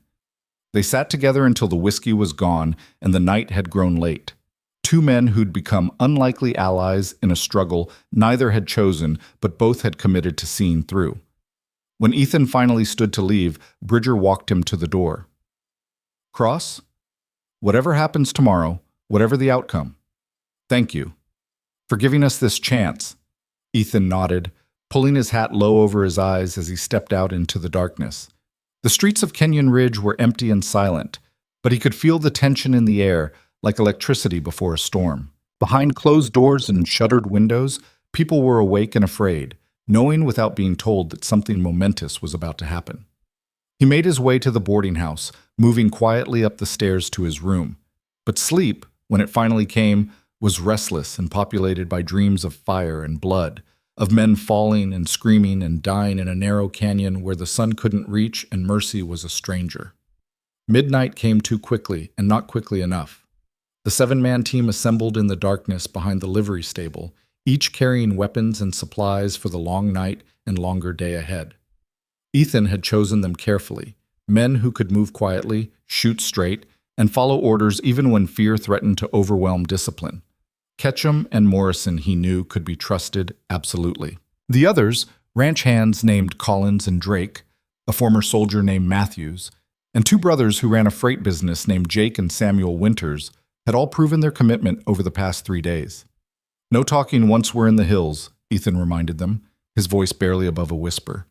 They sat together until the whiskey was gone and the night had grown late. 2 men who'd become unlikely allies in a struggle neither had chosen, but both had committed to seeing through. When Ethan finally stood to leave, Bridger walked him to the door. "Cross, whatever happens tomorrow, whatever the outcome, thank you for giving us this chance." Ethan nodded, pulling his hat low over his eyes as he stepped out into the darkness. The streets of Kenyon Ridge were empty and silent, but he could feel the tension in the air, like electricity before a storm. Behind closed doors and shuttered windows, people were awake and afraid, knowing without being told that something momentous was about to happen. He made his way to the boarding house, moving quietly up the stairs to his room. But sleep, when it finally came, was restless and populated by dreams of fire and blood, of men falling and screaming and dying in a narrow canyon where the sun couldn't reach and mercy was a stranger. Midnight came too quickly and not quickly enough. The 7-man team assembled in the darkness behind the livery stable, each carrying weapons and supplies for the long night and longer day ahead. Ethan had chosen them carefully, men who could move quietly, shoot straight, and follow orders even when fear threatened to overwhelm discipline. Ketchum and Morrison, he knew, could be trusted absolutely. The others, ranch hands named Collins and Drake, a former soldier named Matthews, and two brothers who ran a freight business named Jake and Samuel Winters, had all proven their commitment over the past 3 days. No talking once we're in the hills, Ethan reminded them, his voice barely above a whisper.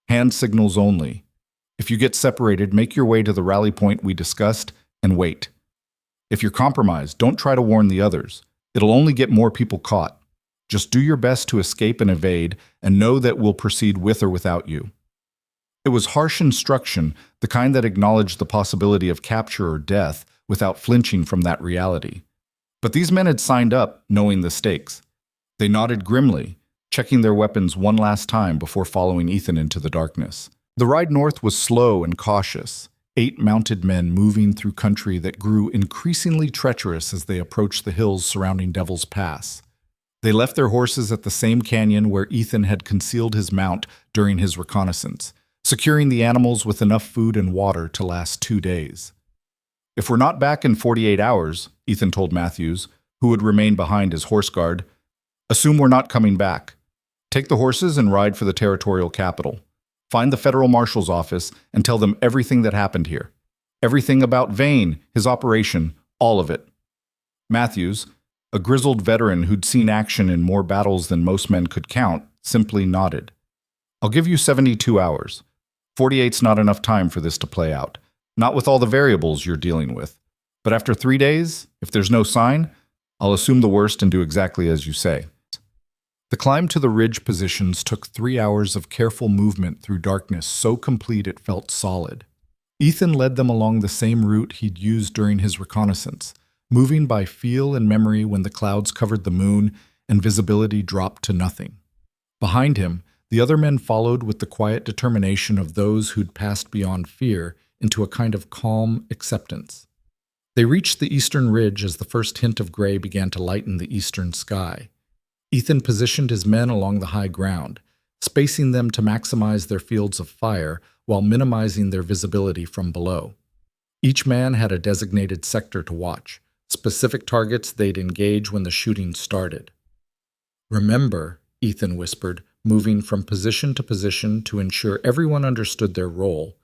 Hand signals only. If you get separated, make your way to the rally point we discussed and wait. If you're compromised, don't try to warn the others. It'll only get more people caught. Just do your best to escape and evade, and know that we'll proceed with or without you. It was harsh instruction, the kind that acknowledged the possibility of capture or death without flinching from that reality. But these men had signed up, knowing the stakes. They nodded grimly, checking their weapons one last time before following Ethan into the darkness. The ride north was slow and cautious, 8 mounted men moving through country that grew increasingly treacherous as they approached the hills surrounding Devil's Pass. They left their horses at the same canyon where Ethan had concealed his mount during his reconnaissance, securing the animals with enough food and water to last 2 days. If we're not back in 48 hours, Ethan told Matthews, who would remain behind as horse guard, assume we're not coming back. Take the horses and ride for the territorial capital. Find the federal marshal's office and tell them everything that happened here. Everything about Vane, his operation, all of it. Matthews, a grizzled veteran who'd seen action in more battles than most men could count, simply nodded. I'll give you 72 hours. 48's not enough time for this to play out. Not with all the variables you're dealing with. But after 3 days, if there's no sign, I'll assume the worst and do exactly as you say. The climb to the ridge positions took 3 hours of careful movement through darkness so complete it felt solid. Ethan led them along the same route he'd used during his reconnaissance, moving by feel and memory when the clouds covered the moon and visibility dropped to nothing. Behind him, the other men followed with the quiet determination of those who'd passed beyond fear into a kind of calm acceptance. They reached the eastern ridge as the first hint of gray began to lighten the eastern sky. Ethan positioned his men along the high ground, spacing them to maximize their fields of fire while minimizing their visibility from below. Each man had a designated sector to watch, specific targets they'd engage when the shooting started. Remember, Ethan whispered, moving from position to position to ensure everyone understood their role,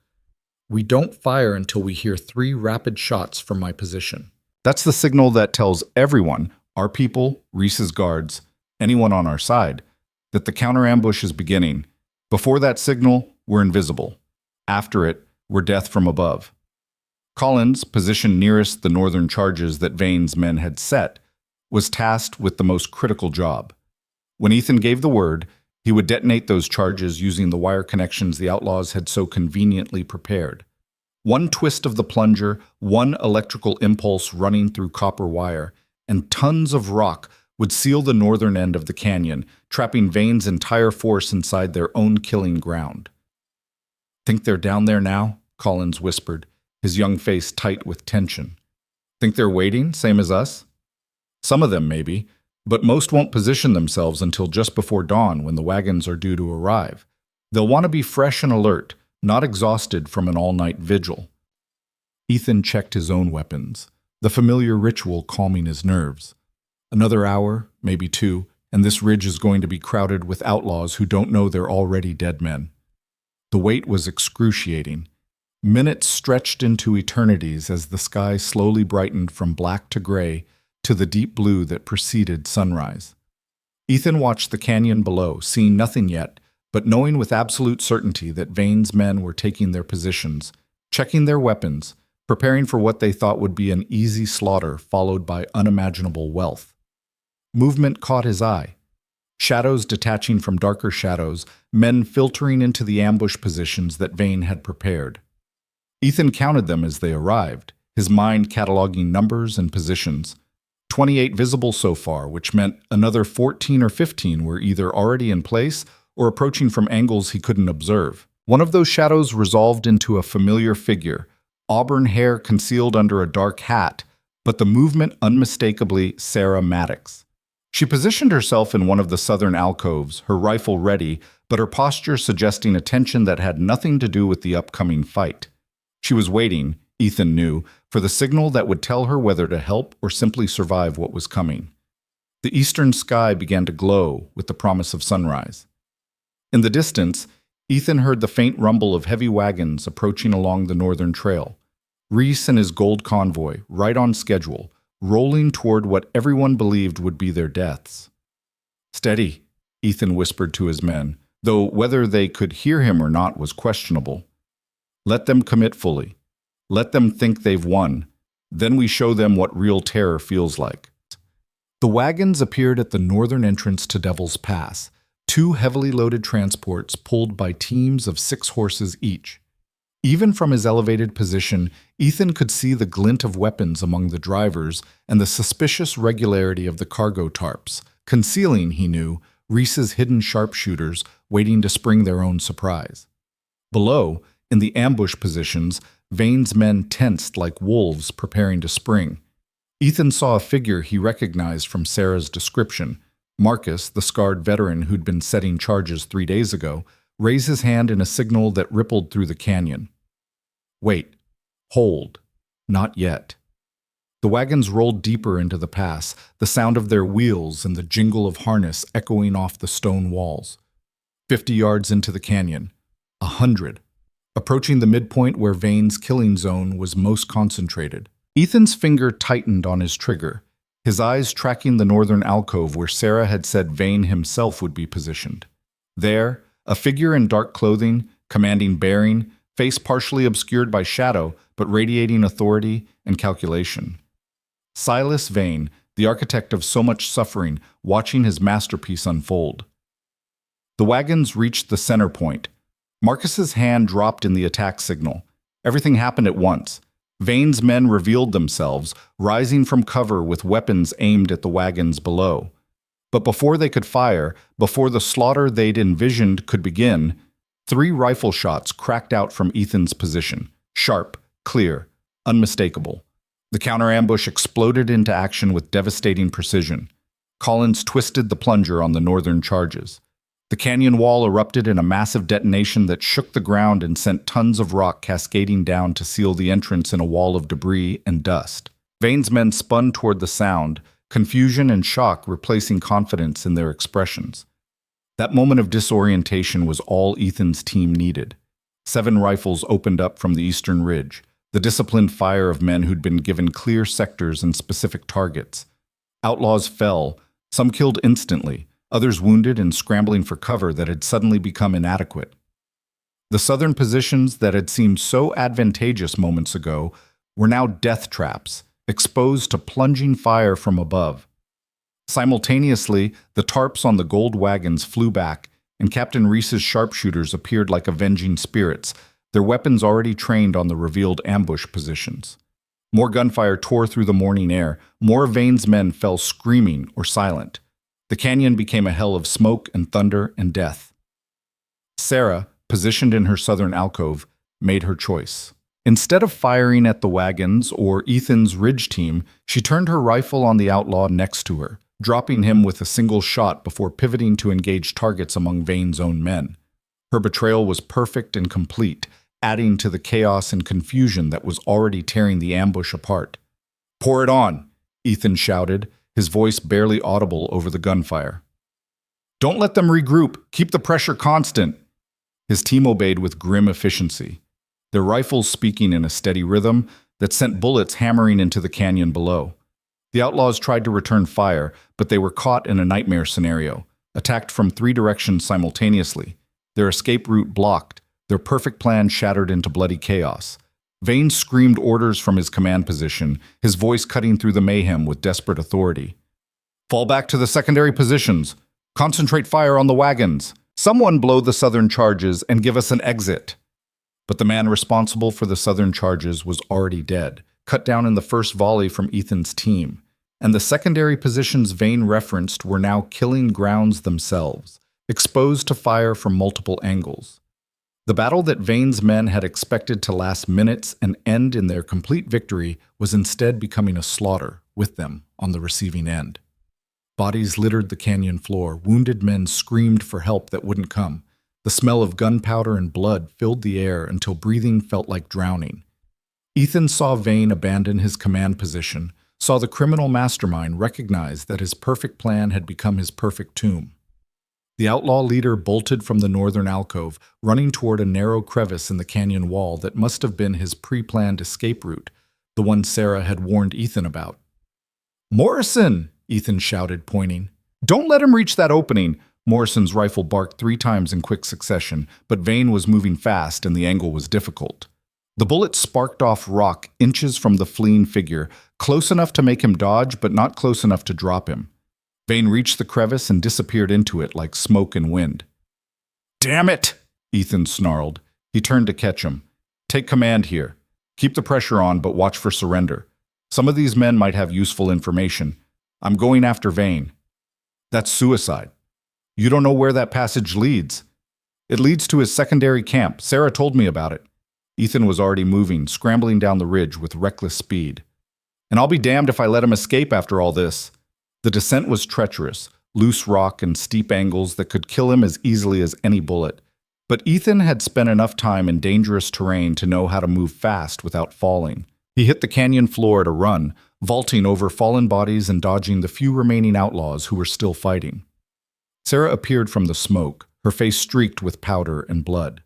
we don't fire until we hear 3 rapid shots from my position. That's the signal that tells everyone, our people, Reese's guards, anyone on our side, that the counter-ambush is beginning. Before that signal, we're invisible. After it, we're death from above. Collins, positioned nearest the northern charges that Vane's men had set, was tasked with the most critical job. When Ethan gave the word, he would detonate those charges using the wire connections the Outlaws had so conveniently prepared. One twist of the plunger, one electrical impulse running through copper wire, and tons of rock would seal the northern end of the canyon, trapping Vane's entire force inside their own killing ground. Think they're down there now? Collins whispered, his young face tight with tension. Think they're waiting, same as us? Some of them, maybe, but most won't position themselves until just before dawn when the wagons are due to arrive. They'll want to be fresh and alert, not exhausted from an all-night vigil. Ethan checked his own weapons, the familiar ritual calming his nerves. Another hour, maybe 2, and this ridge is going to be crowded with outlaws who don't know they're already dead men. The wait was excruciating. Minutes stretched into eternities as the sky slowly brightened from black to gray to the deep blue that preceded sunrise. Ethan watched the canyon below, seeing nothing yet, but knowing with absolute certainty that Vane's men were taking their positions, checking their weapons, preparing for what they thought would be an easy slaughter followed by unimaginable wealth. Movement caught his eye. Shadows detaching from darker shadows, men filtering into the ambush positions that Vane had prepared. Ethan counted them as they arrived, his mind cataloging numbers and positions. 28 visible so far, which meant another 14 or 15 were either already in place or approaching from angles he couldn't observe. One of those shadows resolved into a familiar figure, auburn hair concealed under a dark hat, but the movement unmistakably Sarah Maddox. She positioned herself in one of the southern alcoves, her rifle ready, but her posture suggesting a tension that had nothing to do with the upcoming fight. She was waiting, Ethan knew, for the signal that would tell her whether to help or simply survive what was coming. The eastern sky began to glow with the promise of sunrise. In the distance, Ethan heard the faint rumble of heavy wagons approaching along the northern trail. Reese and his gold convoy, right on schedule, rolling toward what everyone believed would be their deaths. "Steady," Ethan whispered to his men, though whether they could hear him or not was questionable. "Let them commit fully. Let them think they've won. Then we show them what real terror feels like." The wagons appeared at the northern entrance to Devil's Pass, two heavily loaded transports pulled by teams of 6 horses each. Even from his elevated position, Ethan could see the glint of weapons among the drivers and the suspicious regularity of the cargo tarps, concealing, he knew, Reese's hidden sharpshooters waiting to spring their own surprise. Below, in the ambush positions, Vane's men tensed like wolves preparing to spring. Ethan saw a figure he recognized from Sarah's description. Marcus, the scarred veteran who'd been setting charges 3 days ago, raised his hand in a signal that rippled through the canyon. Wait. Hold. Not yet. The wagons rolled deeper into the pass, the sound of their wheels and the jingle of harness echoing off the stone walls. 50 yards into the canyon. 100. Approaching the midpoint where Vane's killing zone was most concentrated. Ethan's finger tightened on his trigger, his eyes tracking the northern alcove where Sarah had said Vane himself would be positioned. There, a figure in dark clothing, commanding bearing, face partially obscured by shadow, but radiating authority and calculation. Silas Vane, the architect of so much suffering, watching his masterpiece unfold. The wagons reached the center point. Marcus's hand dropped in the attack signal. Everything happened at once. Vane's men revealed themselves, rising from cover with weapons aimed at the wagons below. But before they could fire, before the slaughter they'd envisioned could begin, 3 rifle shots cracked out from Ethan's position. Sharp, clear, unmistakable. The counter-ambush exploded into action with devastating precision. Collins twisted the plunger on the northern charges. The canyon wall erupted in a massive detonation that shook the ground and sent tons of rock cascading down to seal the entrance in a wall of debris and dust. Vane's men spun toward the sound, confusion and shock replacing confidence in their expressions. That moment of disorientation was all Ethan's team needed. 7 rifles opened up from the eastern ridge, the disciplined fire of men who'd been given clear sectors and specific targets. Outlaws fell, some killed instantly, others wounded and scrambling for cover that had suddenly become inadequate. The southern positions that had seemed so advantageous moments ago were now death traps, exposed to plunging fire from above. Simultaneously, the tarps on the gold wagons flew back, and Captain Reese's sharpshooters appeared like avenging spirits, their weapons already trained on the revealed ambush positions. More gunfire tore through the morning air, more of Vane's men fell screaming or silent. The canyon became a hell of smoke and thunder and death. Sarah, positioned in her southern alcove, made her choice. Instead of firing at the wagons or Ethan's ridge team, she turned her rifle on the outlaw next to her, dropping him with a single shot before pivoting to engage targets among Vane's own men. Her betrayal was perfect and complete, adding to the chaos and confusion that was already tearing the ambush apart. "Pour it on," Ethan shouted, his voice barely audible over the gunfire. "Don't let them regroup. Keep the pressure constant." His team obeyed with grim efficiency, their rifles speaking in a steady rhythm that sent bullets hammering into the canyon below. The outlaws tried to return fire, but they were caught in a nightmare scenario, attacked from 3 directions simultaneously, their escape route blocked, their perfect plan shattered into bloody chaos. Vane screamed orders from his command position, his voice cutting through the mayhem with desperate authority. "Fall back to the secondary positions. Concentrate fire on the wagons. Someone blow the southern charges and give us an exit." But the man responsible for the southern charges was already dead, cut down in the first volley from Ethan's team, and the secondary positions Vane referenced were now killing grounds themselves, exposed to fire from multiple angles. The battle that Vane's men had expected to last minutes and end in their complete victory was instead becoming a slaughter with them on the receiving end. Bodies littered the canyon floor, wounded men screamed for help that wouldn't come. The smell of gunpowder and blood filled the air until breathing felt like drowning. Ethan saw Vane abandon his command position, saw the criminal mastermind recognize that his perfect plan had become his perfect tomb. The outlaw leader bolted from the northern alcove, running toward a narrow crevice in the canyon wall that must have been his pre-planned escape route, the one Sarah had warned Ethan about. "Morrison!" Ethan shouted, pointing. "Don't let him reach that opening!" Morrison's rifle barked 3 times in quick succession, but Vane was moving fast and the angle was difficult. The bullet sparked off rock inches from the fleeing figure, close enough to make him dodge, but not close enough to drop him. Vane reached the crevice and disappeared into it like smoke and wind. "Damn it!" Ethan snarled. He turned to catch him. "Take command here. Keep the pressure on, but watch for surrender. Some of these men might have useful information. I'm going after Vane." "That's suicide. You don't know where that passage leads." "It leads to his secondary camp. Sarah told me about it." Ethan was already moving, scrambling down the ridge with reckless speed. "And I'll be damned if I let him escape after all this." The descent was treacherous, loose rock and steep angles that could kill him as easily as any bullet. But Ethan had spent enough time in dangerous terrain to know how to move fast without falling. He hit the canyon floor at a run, vaulting over fallen bodies and dodging the few remaining outlaws who were still fighting. Sarah appeared from the smoke, her face streaked with powder and blood.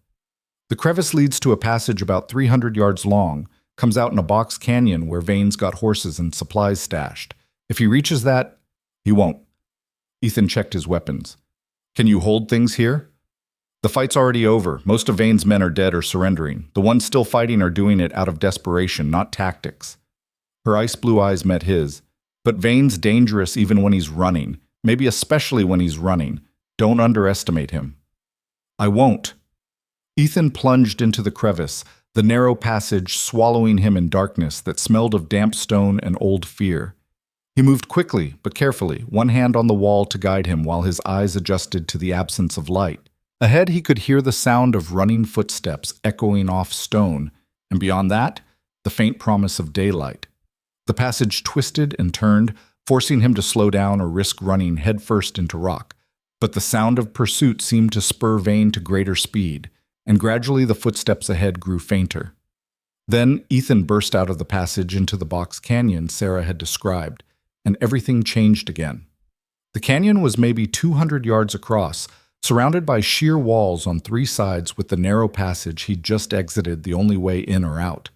The crevice leads to a passage about 300 yards long, comes out in a box canyon where Vane's got horses and supplies stashed. If he reaches that, he won't. Ethan checked his weapons. "Can you hold things here?" "The fight's already over. Most of Vane's men are dead or surrendering. The ones still fighting are doing it out of desperation, not tactics." Her ice blue eyes met his. "But Vane's dangerous even when he's running, maybe especially when he's running. Don't underestimate him." "I won't." Ethan plunged into the crevice, the narrow passage swallowing him in darkness that smelled of damp stone and old fear. He moved quickly but carefully, one hand on the wall to guide him while his eyes adjusted to the absence of light. Ahead he could hear the sound of running footsteps echoing off stone, and beyond that, the faint promise of daylight. The passage twisted and turned, forcing him to slow down or risk running headfirst into rock. But the sound of pursuit seemed to spur Vane to greater speed, and gradually the footsteps ahead grew fainter. Then Ethan burst out of the passage into the box canyon Sarah had described, and everything changed again. The canyon was maybe 200 yards across, surrounded by sheer walls on 3 sides with the narrow passage he'd just exited the only way in or out.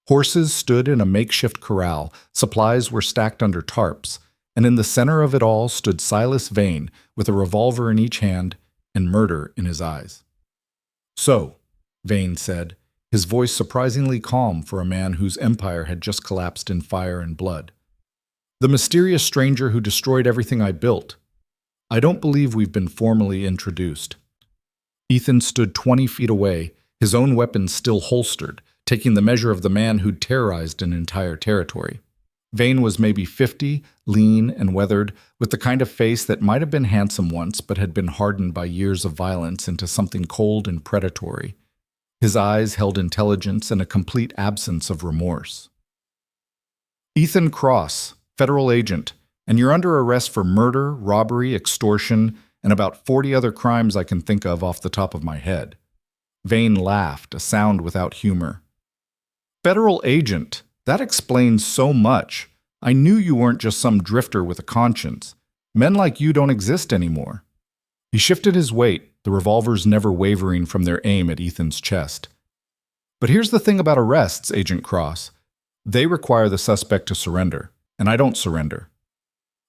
Horses stood in a makeshift corral, supplies were stacked under tarps, and in the center of it all stood Silas Vane with a revolver in each hand and murder in his eyes. "So," Vane said, his voice surprisingly calm for a man whose empire had just collapsed in fire and blood. "The mysterious stranger who destroyed everything I built. I don't believe we've been formally introduced." Ethan stood 20 feet away, his own weapons still holstered, taking the measure of the man who'd terrorized an entire territory. Vane was maybe 50, lean and weathered, with the kind of face that might have been handsome once but had been hardened by years of violence into something cold and predatory. His eyes held intelligence and a complete absence of remorse. "Ethan Cross, federal agent, and you're under arrest for murder, robbery, extortion, and about 40 other crimes I can think of off the top of my head." Vane laughed, a sound without humor. "Federal agent? That explains so much. I knew you weren't just some drifter with a conscience. Men like you don't exist anymore." He shifted his weight, the revolvers never wavering from their aim at Ethan's chest. "But here's the thing about arrests, Agent Cross. They require the suspect to surrender, and I don't surrender.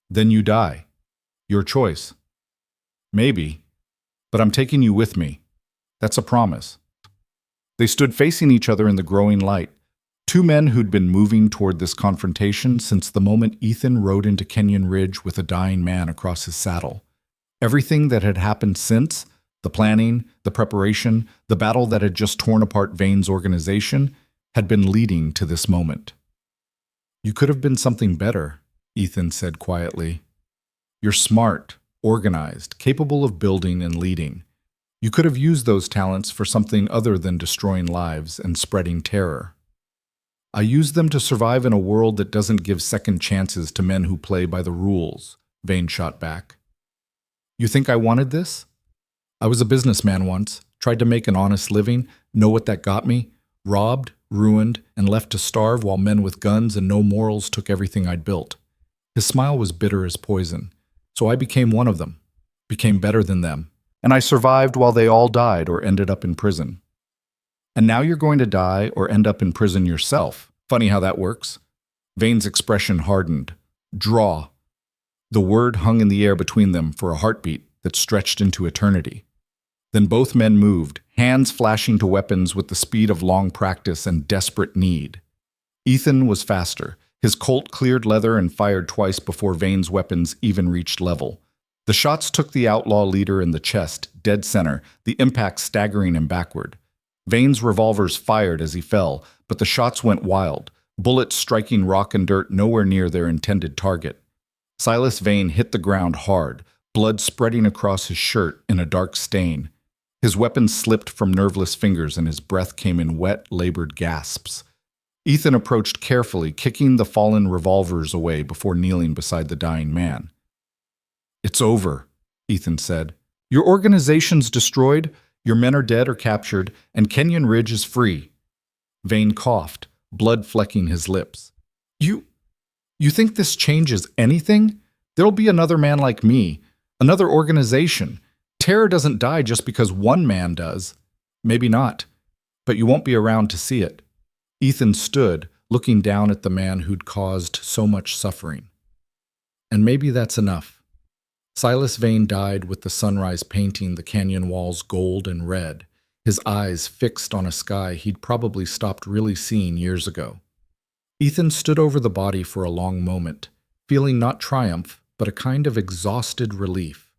Then you die. Your choice." "Maybe, but I'm taking you with me. That's a promise." They stood facing each other in the growing light. 2 men who'd been moving toward this confrontation since the moment Ethan rode into Kenyon Ridge with a dying man across his saddle. Everything that had happened since, the planning, the preparation, the battle that had just torn apart Vane's organization, had been leading to this moment. "You could have been something better," Ethan said quietly. "You're smart, organized, capable of building and leading. You could have used those talents for something other than destroying lives and spreading terror." "I used them to survive in a world that doesn't give second chances to men who play by the rules," Vane shot back. "You think I wanted this?" I was a businessman once, tried to make an honest living. Know what that got me? Robbed, ruined, and left to starve while men with guns and no morals took everything I'd built. His smile was bitter as poison. So I became one of them, became better than them. And I survived while they all died or ended up in prison. And now you're going to die or end up in prison yourself. Funny how that works. Vane's expression hardened. Draw. The word hung in the air between them for a heartbeat that stretched into eternity. Then both men moved, hands flashing to weapons with the speed of long practice and desperate need. Ethan was faster. His Colt cleared leather and fired twice before Vane's weapons even reached level. The shots took the outlaw leader in the chest, dead center, the impact staggering him backward. Vane's revolvers fired as he fell, but the shots went wild, bullets striking rock and dirt nowhere near their intended target. Silas Vane hit the ground hard, blood spreading across his shirt in a dark stain. His weapon slipped from nerveless fingers and his breath came in wet, labored gasps. Ethan approached carefully, kicking the fallen revolvers away before kneeling beside the dying man. "It's over," Ethan said. "Your organization's destroyed, your men are dead or captured, and Kenyon Ridge is free." Vane coughed, blood flecking his lips. You think this changes anything? There'll be another man like me, another organization. Terror doesn't die just because one man does. Maybe not, but you won't be around to see it." Ethan stood, looking down at the man who'd caused so much suffering. And maybe that's enough. Silas Vane died with the sunrise painting the canyon walls gold and red, his eyes fixed on a sky he'd probably stopped really seeing years ago. Ethan stood over the body for a long moment, feeling not triumph, but a kind of exhausted relief.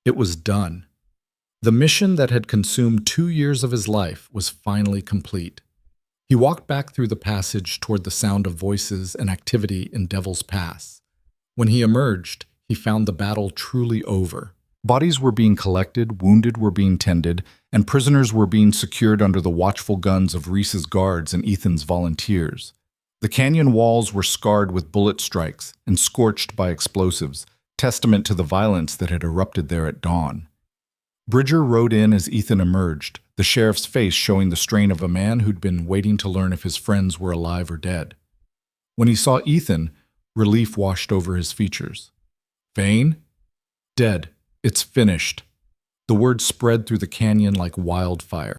It was done. The mission that had consumed 2 years of his life was finally complete. He walked back through the passage toward the sound of voices and activity in Devil's Pass. When he emerged, he found the battle truly over. Bodies were being collected, wounded were being tended, and prisoners were being secured under the watchful guns of Reese's guards and Ethan's volunteers. The canyon walls were scarred with bullet strikes and scorched by explosives, testament to the violence that had erupted there at dawn. Bridger rode in as Ethan emerged, the sheriff's face showing the strain of a man who'd been waiting to learn if his friends were alive or dead. When he saw Ethan, relief washed over his features. "Vane? Dead. It's finished." The word spread through the canyon like wildfire.